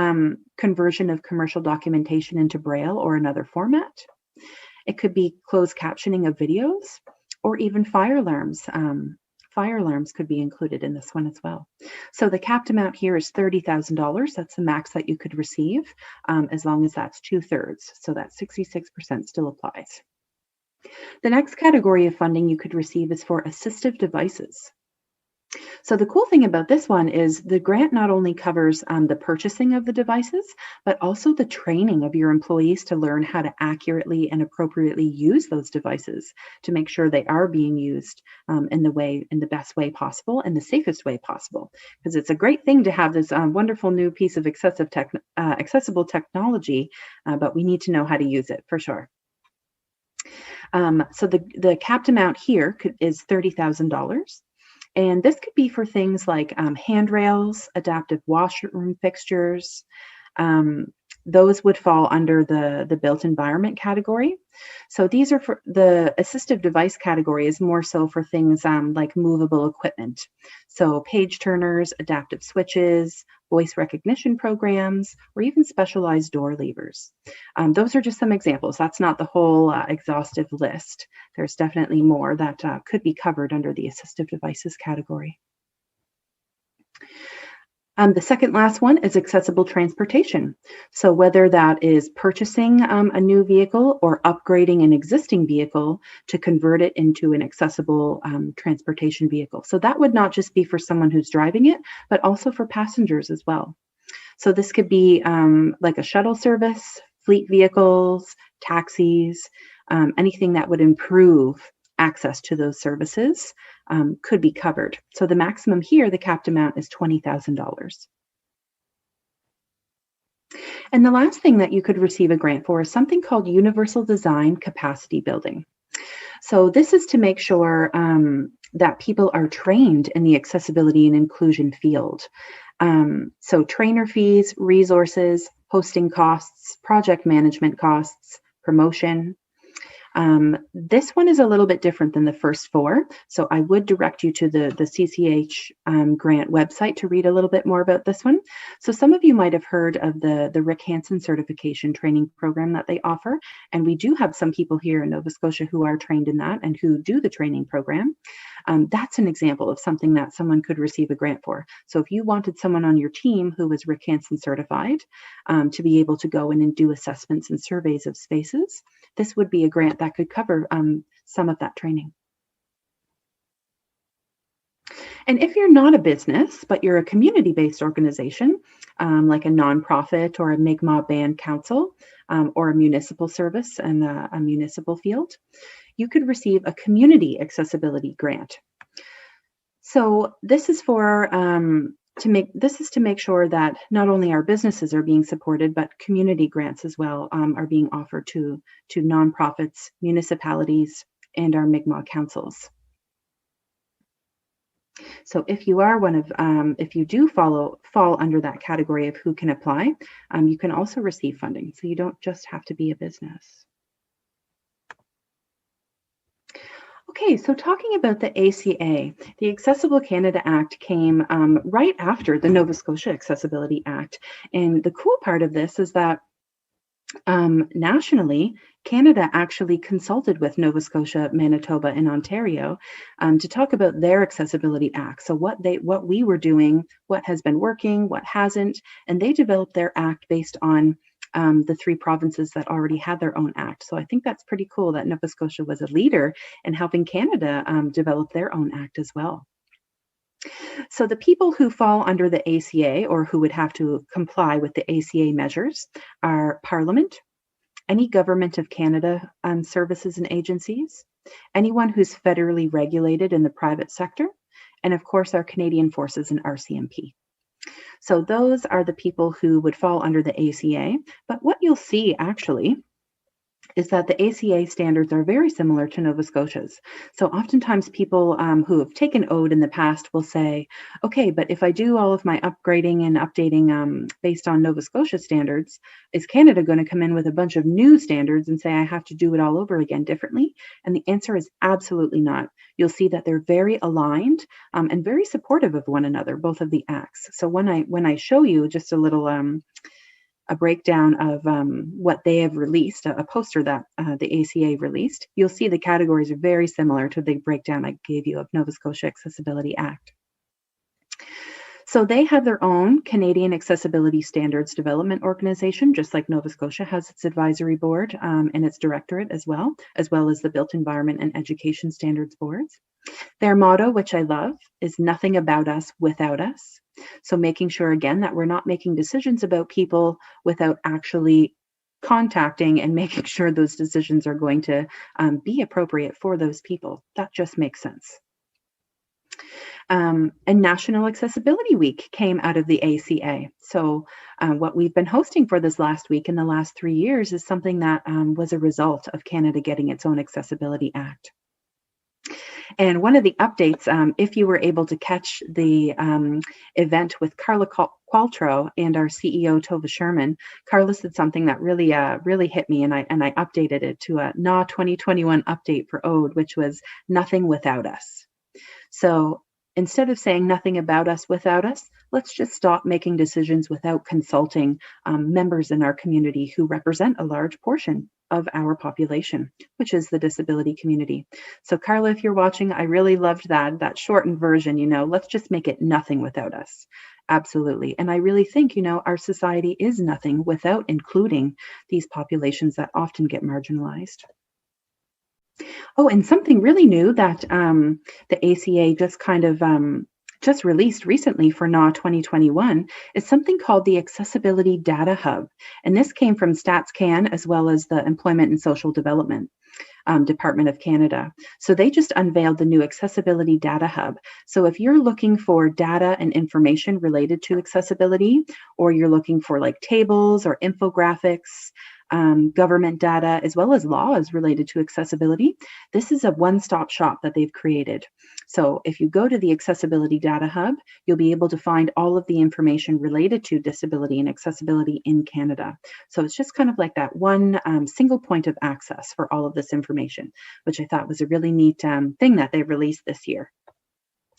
conversion of commercial documentation into Braille or another format. It could be closed captioning of videos, or even fire alarms. Fire alarms could be included in this one as well. So the capped amount here is $30,000. That's the max that you could receive, as long as that's 2/3. So that 66% still applies. The next category of funding you could receive is for assistive devices. So the cool thing about this one is the grant not only covers the purchasing of the devices, but also the training of your employees to learn how to accurately and appropriately use those devices to make sure they are being used in the best way possible and the safest way possible. Because it's a great thing to have this wonderful new piece of accessible technology, but we need to know how to use it for sure. So the capped amount here is $30,000. And this could be for things like handrails, adaptive washroom fixtures. Those would fall under the built environment category. So these are for the assistive device category is more so for things like movable equipment. So page turners, adaptive switches, voice recognition programs, or even specialized door levers. Those are just some examples. That's not the whole exhaustive list. There's definitely more that could be covered under the assistive devices category. The second last one is accessible transportation. So whether that is purchasing a new vehicle or upgrading an existing vehicle to convert it into an accessible transportation vehicle. So that would not just be for someone who's driving it, but also for passengers as well. So this could be like a shuttle service, fleet vehicles, taxis, anything that would improve access to those services could be covered. So the maximum here, the capped amount is $20,000. And the last thing that you could receive a grant for is something called Universal Design Capacity Building. So this is to make sure that people are trained in the accessibility and inclusion field. So trainer fees, resources, hosting costs, project management costs, promotion. This one is a little bit different than the first four. So I would direct you to the CCH grant website to read a little bit more about this one. So some of you might have heard of the Rick Hansen certification training program that they offer. And we do have some people here in Nova Scotia who are trained in that and who do the training program. That's an example of something that someone could receive a grant for. So if you wanted someone on your team who was Rick Hansen certified to be able to go in and do assessments and surveys of spaces, this would be a grant that could cover some of that training. And if you're not a business, but you're a community-based organization, like a nonprofit or a Mi'kmaq band council, or a municipal service and a municipal field, you could receive a community accessibility grant. So this is for to make sure that not only our businesses are being supported, but community grants as well are being offered to nonprofits, municipalities, and our Mi'kmaq councils. So if you are if you do fall under that category of who can apply, you can also receive funding. So you don't just have to be a business. Okay, so talking about the ACA, the Accessible Canada Act came right after the Nova Scotia Accessibility Act. And the cool part of this is that Nationally, Canada actually consulted with Nova Scotia, Manitoba, and Ontario to talk about their accessibility act. So what we were doing, what has been working, what hasn't, and they developed their act based on the three provinces that already had their own act. So I think that's pretty cool that Nova Scotia was a leader in helping Canada develop their own act as well. So the people who fall under the ACA or who would have to comply with the ACA measures are Parliament, any Government of Canada services and agencies, anyone who's federally regulated in the private sector, and of course our Canadian Forces and RCMP. So those are the people who would fall under the ACA. But what you'll see actually is that the ACA standards are very similar to Nova Scotia's. So oftentimes people who have taken OAD in the past will say, okay, but if I do all of my upgrading and updating based on Nova Scotia standards, is Canada going to come in with a bunch of new standards and say I have to do it all over again differently? And the answer is absolutely not. You'll see that they're very aligned and very supportive of one another, both of the acts. So when I show you just a little a breakdown of what they have released, a poster that the ACA released, you'll see the categories are very similar to the breakdown I gave you of Nova Scotia Accessibility Act. So they have their own Canadian Accessibility Standards Development Organization, just like Nova Scotia has its advisory board and its directorate as well as the Built Environment and Education Standards Boards. Their motto, which I love, is nothing about us without us. So making sure, again, that we're not making decisions about people without actually contacting and making sure those decisions are going to be appropriate for those people. That just makes sense. And National Accessibility Week came out of the ACA. So what we've been hosting for this last week in the last 3 years is something that was a result of Canada getting its own Accessibility Act. And one of the updates, if you were able to catch the event with Carla Qualtrough and our CEO, Tova Sherman, Carla said something that really hit me, and I updated it to a NAAW 2021 update for OAD, which was nothing without us. So instead of saying nothing about us without us, let's just stop making decisions without consulting members in our community who represent a large portion of our population, which is the disability community. So Carla, if you're watching, I really loved that shortened version, let's just make it nothing without us. Absolutely. And I really think, our society is nothing without including these populations that often get marginalized. Oh, and something really new that the ACA just kind of just released recently for NAAW 2021 is something called the Accessibility Data Hub. And this came from StatsCan as well as the Employment and Social Development Department of Canada. So they just unveiled the new Accessibility Data Hub. So if you're looking for data and information related to accessibility, or you're looking for like tables or infographics, government data, as well as laws related to accessibility, this is a one-stop shop that they've created. So if you go to the Accessibility Data Hub, you'll be able to find all of the information related to disability and accessibility in Canada. So it's just kind of like that one single point of access for all of this information, which I thought was a really neat thing that they released this year.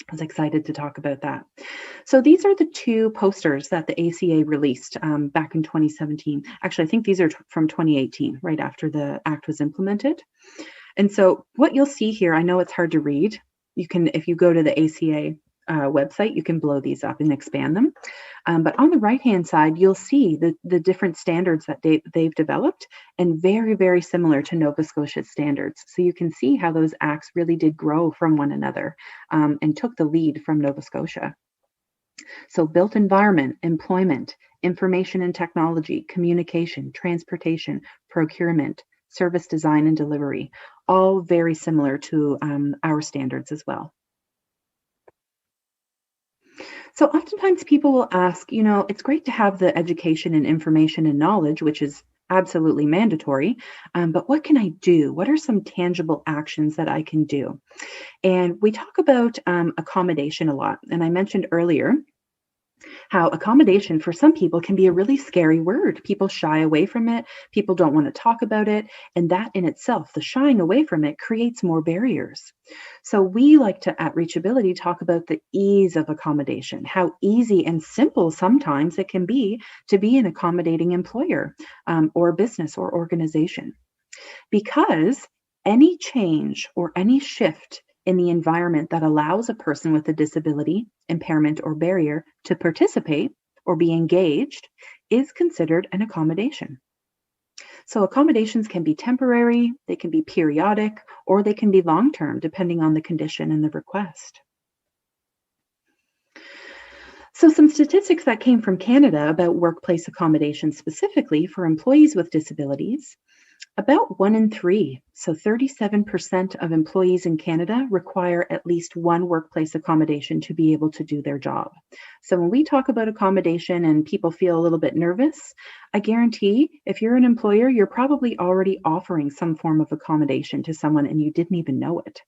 I was excited to talk about that. So these are the two posters that the ACA released back in 2017. Actually, I think these are from 2018, right after the act was implemented. And so what you'll see here, I know it's hard to read. You can, if you go to the ACA website, you can blow these up and expand them. But on the right-hand side, you'll see the different standards that they've developed, and very, very similar to Nova Scotia's standards. So you can see how those acts really did grow from one another and took the lead from Nova Scotia. So built environment, employment, information and technology, communication, transportation, procurement, service design and delivery, all very similar to our standards as well. So oftentimes people will ask, it's great to have the education and information and knowledge, which is absolutely mandatory, but what can I do? What are some tangible actions that I can do? And we talk about accommodation a lot. And I mentioned earlier How accommodation for some people can be a really scary word. People shy away from it. People don't want to talk about it. And that in itself, the shying away from it, creates more barriers. So we like to, at reachAbility, talk about the ease of accommodation, how easy and simple sometimes it can be to be an accommodating employer or business or organization. Because any change or any shift in the environment that allows a person with a disability, impairment, or barrier to participate or be engaged is considered an accommodation. So accommodations can be temporary, they can be periodic, or they can be long-term, depending on the condition and the request. So some statistics that came from Canada about workplace accommodations specifically for employees with disabilities. About 1 in 3, so 37% of employees in Canada require at least one workplace accommodation to be able to do their job. So when we talk about accommodation and people feel a little bit nervous, I guarantee if you're an employer, you're probably already offering some form of accommodation to someone and you didn't even know it.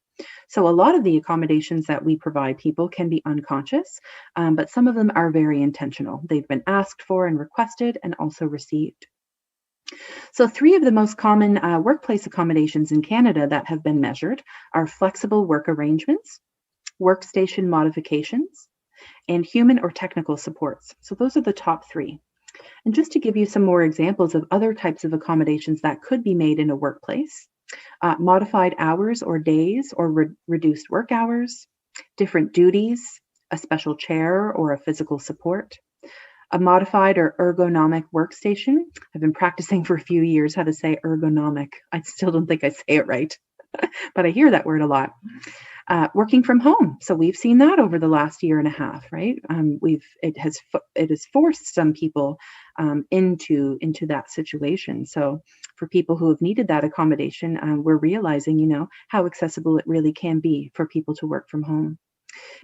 So a lot of the accommodations that we provide people can be unconscious, but some of them are very intentional. They've been asked for and requested and also received. So 3 of the most common workplace accommodations in Canada that have been measured are flexible work arrangements, workstation modifications, and human or technical supports. So those are the top 3. And just to give you some more examples of other types of accommodations that could be made in a workplace, modified hours or days or reduced work hours, different duties, a special chair or a physical support, a modified or ergonomic workstation. I've been practicing for a few years how to say ergonomic. I still don't think I say it right, but I hear that word a lot. Working from home. So we've seen that over the last year and a half, right? It has forced some people into that situation. So for people who have needed that accommodation, we're realizing, how accessible it really can be for people to work from home.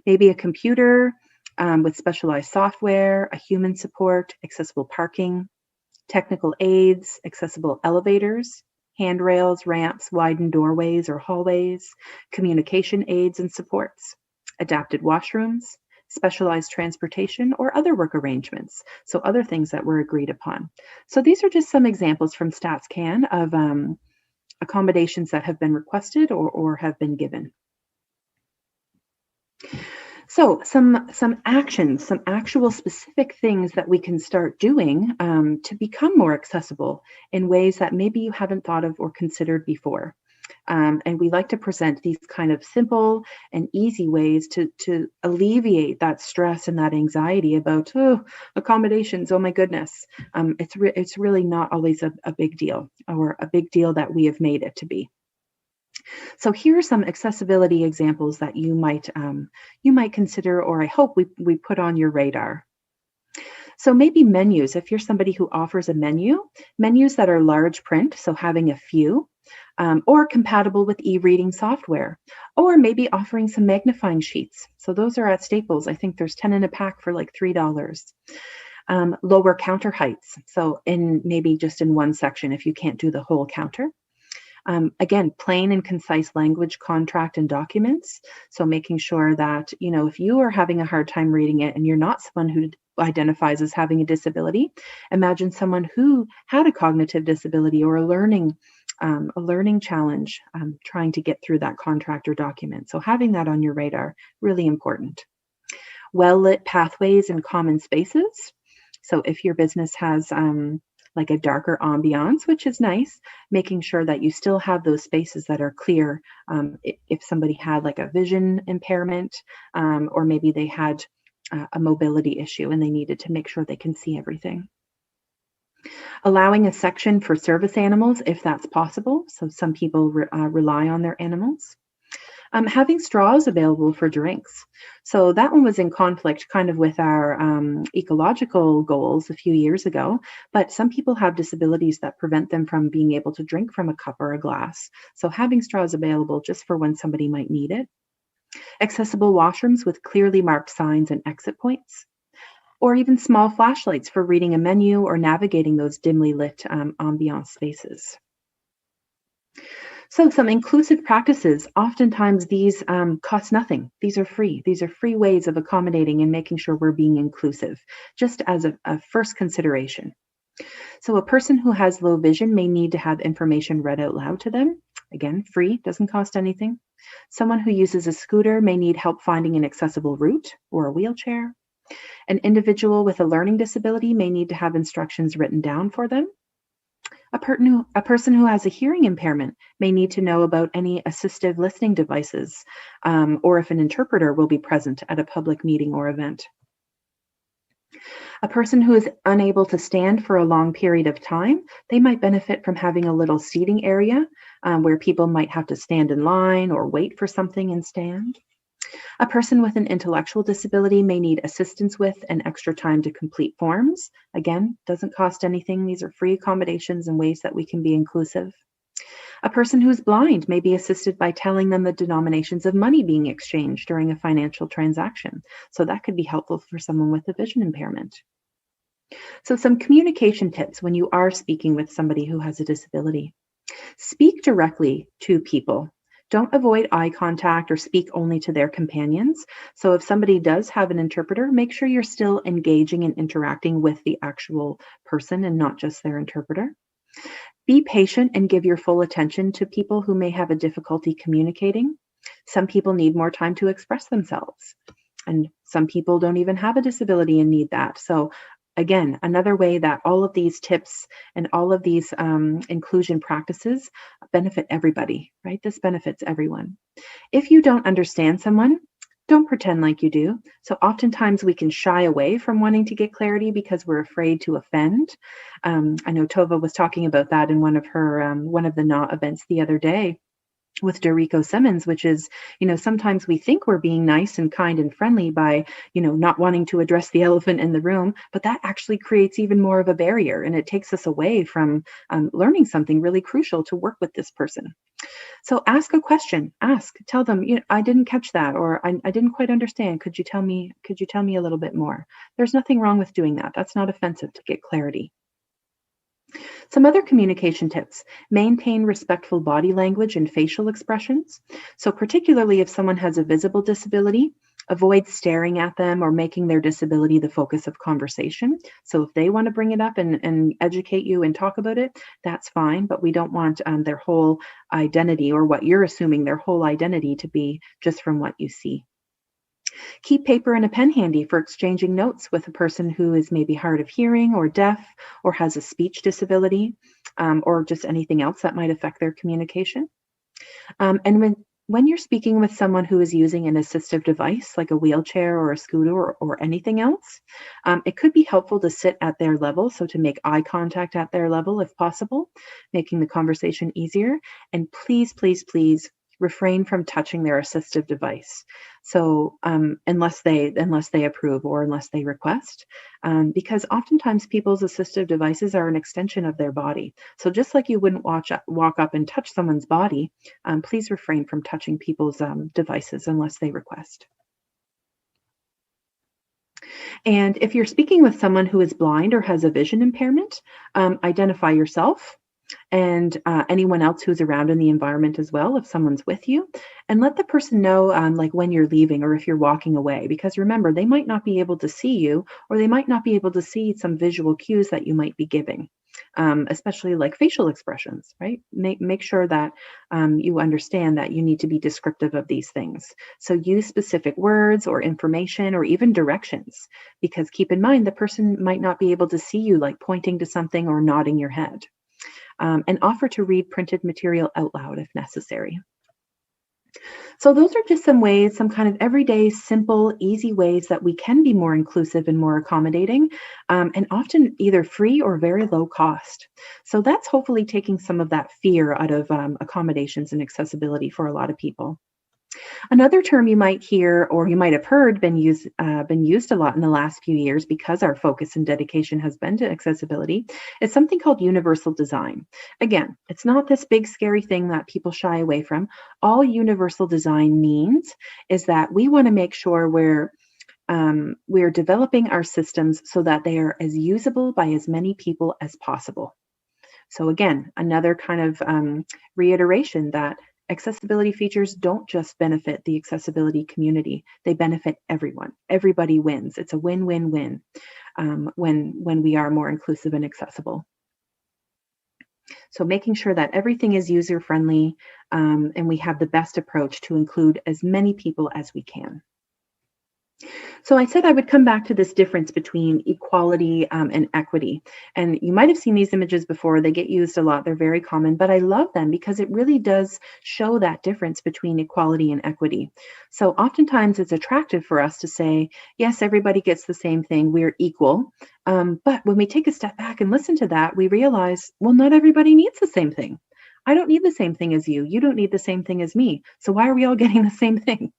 Maybe a computer with specialized software, a human support, accessible parking, technical aids, accessible elevators, handrails, ramps, widened doorways or hallways, communication aids and supports, adapted washrooms, specialized transportation, or other work arrangements. So other things that were agreed upon. So these are just some examples from StatsCan of accommodations that have been requested or have been given. So some actions, some actual specific things that we can start doing to become more accessible in ways that maybe you haven't thought of or considered before. And we like to present these kind of simple and easy ways to alleviate that stress and that anxiety about, accommodations, oh my goodness. It's really not always a big deal or a big deal that we have made it to be. So here are some accessibility examples that you might consider, or I hope we put on your radar. So maybe menus, if you're somebody who offers a menus that are large print, so having a few, or compatible with e-reading software, or maybe offering some magnifying sheets. So those are at Staples. I think there's 10 in a pack for like $3. Lower counter heights. So maybe just in one section if you can't do the whole counter. Again, plain and concise language, contract, and documents. So making sure that, if you are having a hard time reading it and you're not someone who identifies as having a disability, imagine someone who had a cognitive disability or a learning challenge trying to get through that contract or document. So having that on your radar, really important. Well-lit pathways and common spaces. So if your business has like a darker ambiance, which is nice, making sure that you still have those spaces that are clear. If somebody had like a vision impairment, or maybe they had a mobility issue and they needed to make sure they can see everything. Allowing a section for service animals, if that's possible. So some people rely on their animals. Having straws available for drinks. So that one was in conflict kind of with our ecological goals a few years ago, but some people have disabilities that prevent them from being able to drink from a cup or a glass. So having straws available just for when somebody might need it. Accessible washrooms with clearly marked signs and exit points. Or even small flashlights for reading a menu or navigating those dimly lit ambiance spaces. So some inclusive practices, oftentimes these cost nothing. These are free. These are free ways of accommodating and making sure we're being inclusive, just as a first consideration. So a person who has low vision may need to have information read out loud to them. Again, free, doesn't cost anything. Someone who uses a scooter may need help finding an accessible route or a wheelchair. An individual with a learning disability may need to have instructions written down for them. A person who has a hearing impairment may need to know about any assistive listening devices, or if an interpreter will be present at a public meeting or event. A person who is unable to stand for a long period of time, they might benefit from having a little seating area where people might have to stand in line or wait for something and stand. A person with an intellectual disability may need assistance with and extra time to complete forms. Again, doesn't cost anything. These are free accommodations and ways that we can be inclusive. A person who's blind may be assisted by telling them the denominations of money being exchanged during a financial transaction. So that could be helpful for someone with a vision impairment. So some communication tips when you are speaking with somebody who has a disability. Speak directly to people. Don't avoid eye contact or speak only to their companions. So if somebody does have an interpreter, make sure you're still engaging and interacting with the actual person and not just their interpreter. Be patient and give your full attention to people who may have a difficulty communicating. Some people need more time to express themselves, and some people don't even have a disability and need that. So again, another way that all of these tips and all of these inclusion practices benefit everybody, right? This benefits everyone. If you don't understand someone, don't pretend like you do. So oftentimes we can shy away from wanting to get clarity because we're afraid to offend. I know Tova was talking about that in one of the NAAW events the other day with Dorico Simmons, which is, sometimes we think we're being nice and kind and friendly by, not wanting to address the elephant in the room, but that actually creates even more of a barrier, and it takes us away from learning something really crucial to work with this person. So ask a question. Tell them, I didn't catch that, or I didn't quite understand. Could you tell me a little bit more? There's nothing wrong with doing that. That's not offensive to get clarity. Some other communication tips: maintain respectful body language and facial expressions. So particularly if someone has a visible disability, avoid staring at them or making their disability the focus of conversation. So if they want to bring it up and educate you and talk about it, that's fine, but we don't want their whole identity, or what you're assuming their whole identity to be, just from what you see. Keep paper and a pen handy for exchanging notes with a person who is maybe hard of hearing or deaf or has a speech disability, or just anything else that might affect their communication. And when you're speaking with someone who is using an assistive device like a wheelchair or a scooter or anything else, it could be helpful to sit at their level, so to make eye contact at their level if possible, making the conversation easier. And please, please, please refrain from touching their assistive device. So unless they approve or unless they request, because oftentimes people's assistive devices are an extension of their body. So just like you wouldn't walk up and touch someone's body, please refrain from touching people's devices unless they request. And if you're speaking with someone who is blind or has a vision impairment, identify yourself and anyone else who's around in the environment as well, if someone's with you, and let the person know like when you're leaving or if you're walking away, because remember, they might not be able to see you, or they might not be able to see some visual cues that you might be giving, especially like facial expressions, right? Make sure that you understand that you need to be descriptive of these things. So use specific words or information or even directions, because keep in mind, the person might not be able to see you, like pointing to something or nodding your head. And offer to read printed material out loud if necessary. So those are just some ways, some kind of everyday, simple, easy ways that we can be more inclusive and more accommodating, and often either free or very low cost. So that's hopefully taking some of that fear out of accommodations and accessibility for a lot of people. Another term you might hear, or you might have heard, been used a lot in the last few years, because our focus and dedication has been to accessibility, is something called universal design. Again, it's not this big scary thing that people shy away from. All universal design means is that we want to make sure we're developing our systems so that they are as usable by as many people as possible. So again, another kind of reiteration that accessibility features don't just benefit the accessibility community, they benefit everyone. Everybody wins. It's a win-win-win when we are more inclusive and accessible. So making sure that everything is user-friendly and we have the best approach to include as many people as we can. So I said I would come back to this difference between equality and equity. And you might have seen these images before. They get used a lot. They're very common, but I love them because it really does show that difference between equality and equity. So oftentimes it's attractive for us to say, yes, everybody gets the same thing. We're equal. But when we take a step back and listen to that, we realize, well, not everybody needs the same thing. I don't need the same thing as you. You don't need the same thing as me. So why are we all getting the same thing?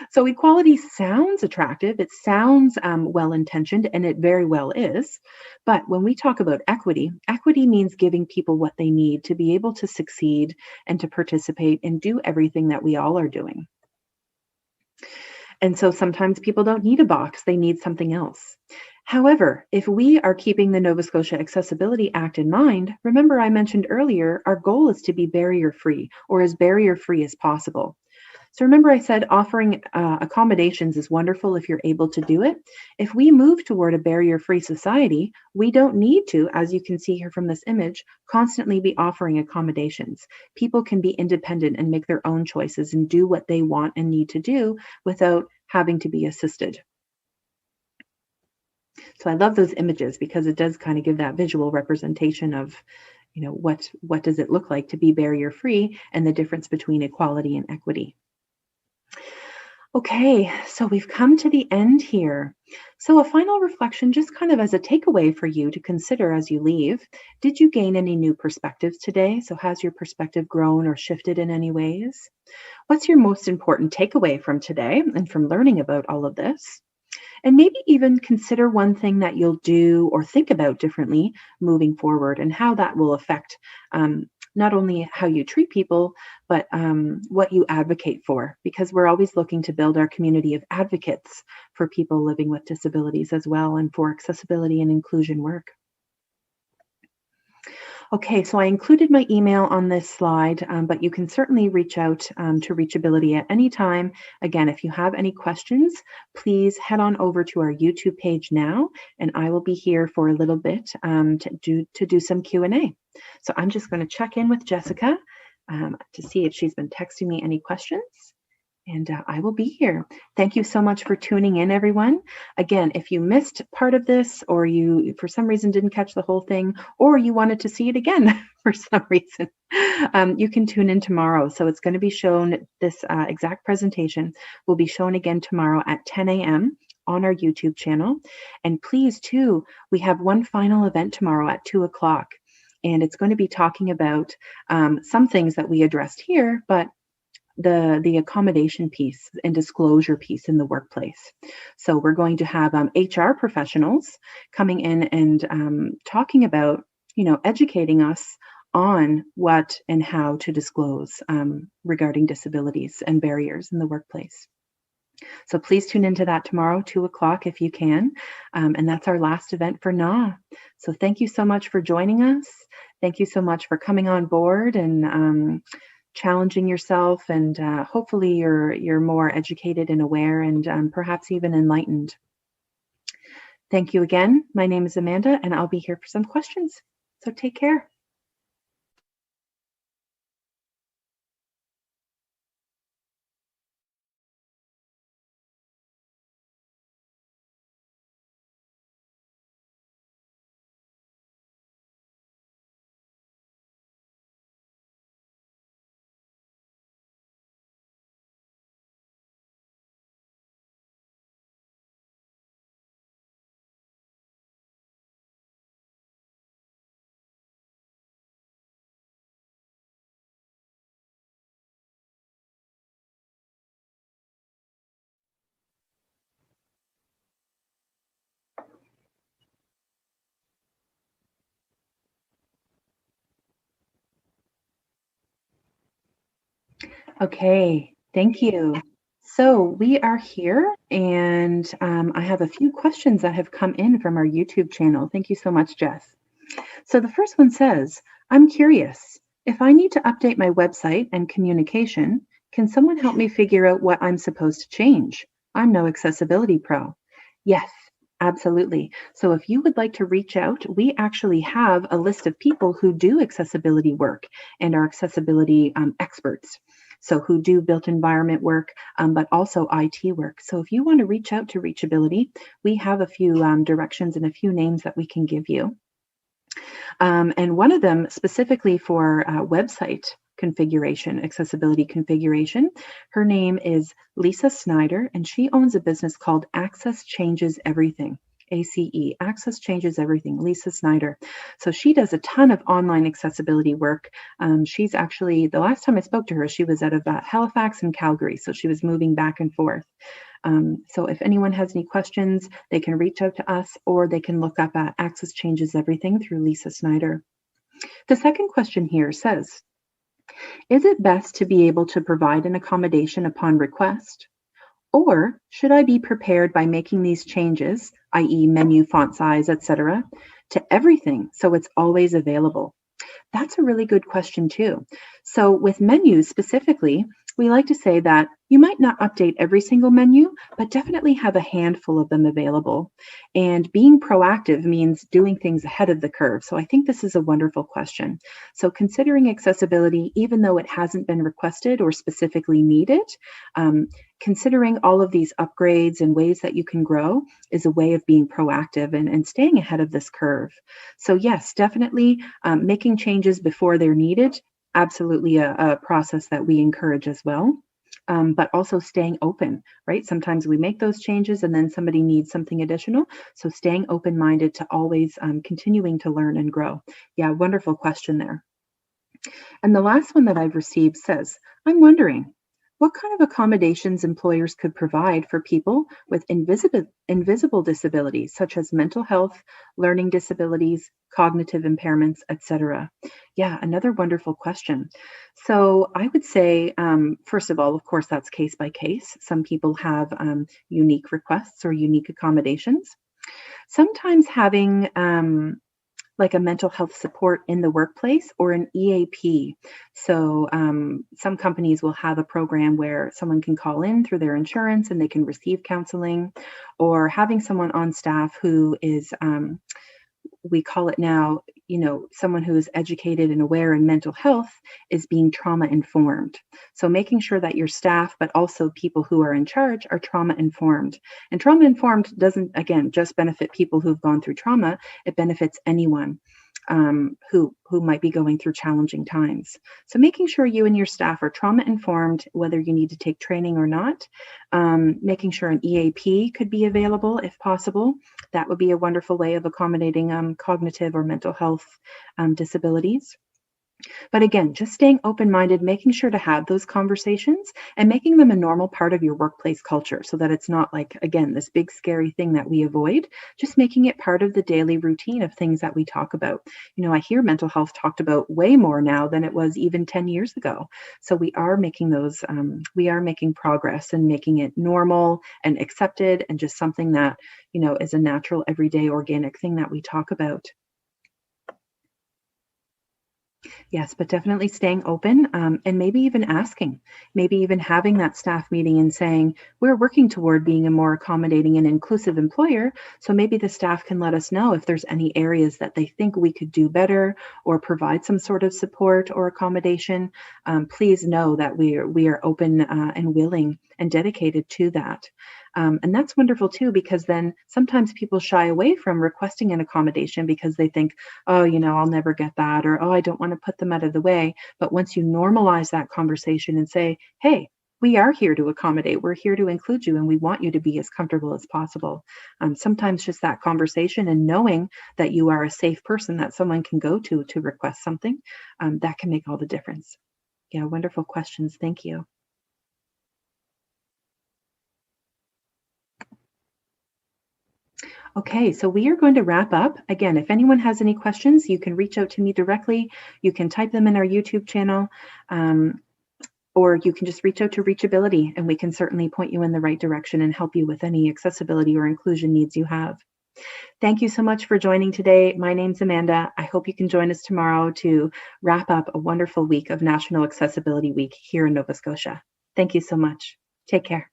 So equality sounds attractive, it sounds well-intentioned, and it very well is. But when we talk about equity, equity means giving people what they need to be able to succeed and to participate and do everything that we all are doing. And so sometimes people don't need a box, they need something else. However, if we are keeping the Nova Scotia Accessibility Act in mind, remember I mentioned earlier, our goal is to be barrier-free or as barrier-free as possible. So remember I said offering accommodations is wonderful if you're able to do it. If we move toward a barrier-free society, we don't need to, as you can see here from this image, constantly be offering accommodations. People can be independent and make their own choices and do what they want and need to do without having to be assisted. So I love those images because it does kind of give that visual representation of, you know, what does it look like to be barrier-free and the difference between equality and equity. Okay, so we've come to the end here. So a final reflection, just kind of as a takeaway for you to consider as you leave. Did you gain any new perspectives today? So has your perspective grown or shifted in any ways? What's your most important takeaway from today and from learning about all of this? And maybe even consider one thing that you'll do or think about differently moving forward and how that will affect not only how you treat people, but what you advocate for, because we're always looking to build our community of advocates for people living with disabilities as well, and for accessibility and inclusion work. Okay, so I included my email on this slide, but you can certainly reach out to reachAbility at any time. Again, if you have any questions, please head on over to our YouTube page now, and I will be here for a little bit to do some Q&A. So I'm just going to check in with Jessica to see if she's been texting me any questions. And I will be here. Thank you so much for tuning in, everyone. Again, if you missed part of this, or you, for some reason, didn't catch the whole thing, or you wanted to see it again for some reason, you can tune in tomorrow. So it's going to be shown, this exact presentation will be shown again tomorrow at 10 a.m. on our YouTube channel. And please, too, we have one final event tomorrow at 2 o'clock. And it's going to be talking about some things that we addressed here, but the accommodation piece and disclosure piece in the workplace. So we're going to have HR professionals coming in and talking about, you know, educating us on what and how to disclose regarding disabilities and barriers in the workplace. So please tune into that tomorrow, 2 o'clock, if you can. And that's our last event for NAAW. So thank you so much for joining us. Thank you so much for coming on board and challenging yourself, and hopefully you're more educated and aware and perhaps even enlightened. Thank you again. My name is Amanda, and I'll be here for some questions. So take care. Okay, thank you. So we are here, and I have a few questions that have come in from our YouTube channel. Thank you so much, Jess. So the first one says, I'm curious, if I need to update my website and communication, can someone help me figure out what I'm supposed to change? I'm no accessibility pro. Yes, absolutely. So if you would like to reach out, we actually have a list of people who do accessibility work and are accessibility experts. So who do built environment work, but also IT work. So if you want to reach out to reachAbility, we have a few directions and a few names that we can give you. And one of them specifically for website configuration, accessibility configuration. Her name is Lisa Snyder, and she owns a business called Access Changes Everything. ACE, Access Changes Everything, Lisa Snyder. So she does a ton of online accessibility work. She's actually, the last time I spoke to her, she was out of Halifax and Calgary. So she was moving back and forth. So if anyone has any questions, they can reach out to us, or they can look up Access Changes Everything through Lisa Snyder. The second question here says, is it best to be able to provide an accommodation upon request? Or should I be prepared by making these changes, i.e. menu, font size, etc., to everything so it's always available? That's a really good question too. So with menus specifically, we like to say that you might not update every single menu, but definitely have a handful of them available. And being proactive means doing things ahead of the curve. So I think this is a wonderful question. So considering accessibility, even though it hasn't been requested or specifically needed, considering all of these upgrades and ways that you can grow is a way of being proactive and staying ahead of this curve. So yes, definitely making changes before they're needed, absolutely a process that we encourage as well. But also staying open, right? Sometimes we make those changes and then somebody needs something additional. So staying open-minded to always continuing to learn and grow. Yeah, wonderful question there. And the last one that I've received says, I'm wondering, what kind of accommodations employers could provide for people with invisible disabilities, such as mental health, learning disabilities, cognitive impairments, etc.? Yeah, another wonderful question. So I would say, first of all, of course, that's case by case. Some people have unique requests or unique accommodations. Sometimes having like a mental health support in the workplace or an EAP. So some companies will have a program where someone can call in through their insurance and they can receive counseling, or having someone on staff who is, we call it now, someone who is educated and aware in mental health is being trauma informed. So making sure that your staff, but also people who are in charge, are trauma informed. And trauma informed doesn't, again, just benefit people who've gone through trauma. It benefits anyone who might be going through challenging times. So making sure you and your staff are trauma informed, whether you need to take training or not. Making sure an EAP could be available if possible. That would be a wonderful way of accommodating cognitive or mental health disabilities. But again, just staying open-minded, making sure to have those conversations and making them a normal part of your workplace culture so that it's not like, again, this big scary thing that we avoid, just making it part of the daily routine of things that we talk about. I hear mental health talked about way more now than it was even 10 years ago. So we are making those, we are making progress and making it normal and accepted and just something that, is a natural, everyday, organic thing that we talk about. Yes, but definitely staying open and maybe even asking, maybe even having that staff meeting and saying, we're working toward being a more accommodating and inclusive employer. So maybe the staff can let us know if there's any areas that they think we could do better or provide some sort of support or accommodation. Please know that we are open and willing and dedicated to that. And that's wonderful too, because then sometimes people shy away from requesting an accommodation because they think, oh, I'll never get that, or, oh, I don't want to put them out of the way. But once you normalize that conversation and say, hey, we are here to accommodate, we're here to include you, and we want you to be as comfortable as possible. Sometimes just that conversation and knowing that you are a safe person that someone can go to request something, that can make all the difference. Yeah, wonderful questions. Thank you. Okay, so we are going to wrap up. Again, if anyone has any questions, you can reach out to me directly. You can type them in our YouTube channel, or you can just reach out to reachAbility, and we can certainly point you in the right direction and help you with any accessibility or inclusion needs you have. Thank you so much for joining today. My name's Amanda. I hope you can join us tomorrow to wrap up a wonderful week of National Accessibility Week here in Nova Scotia. Thank you so much. Take care.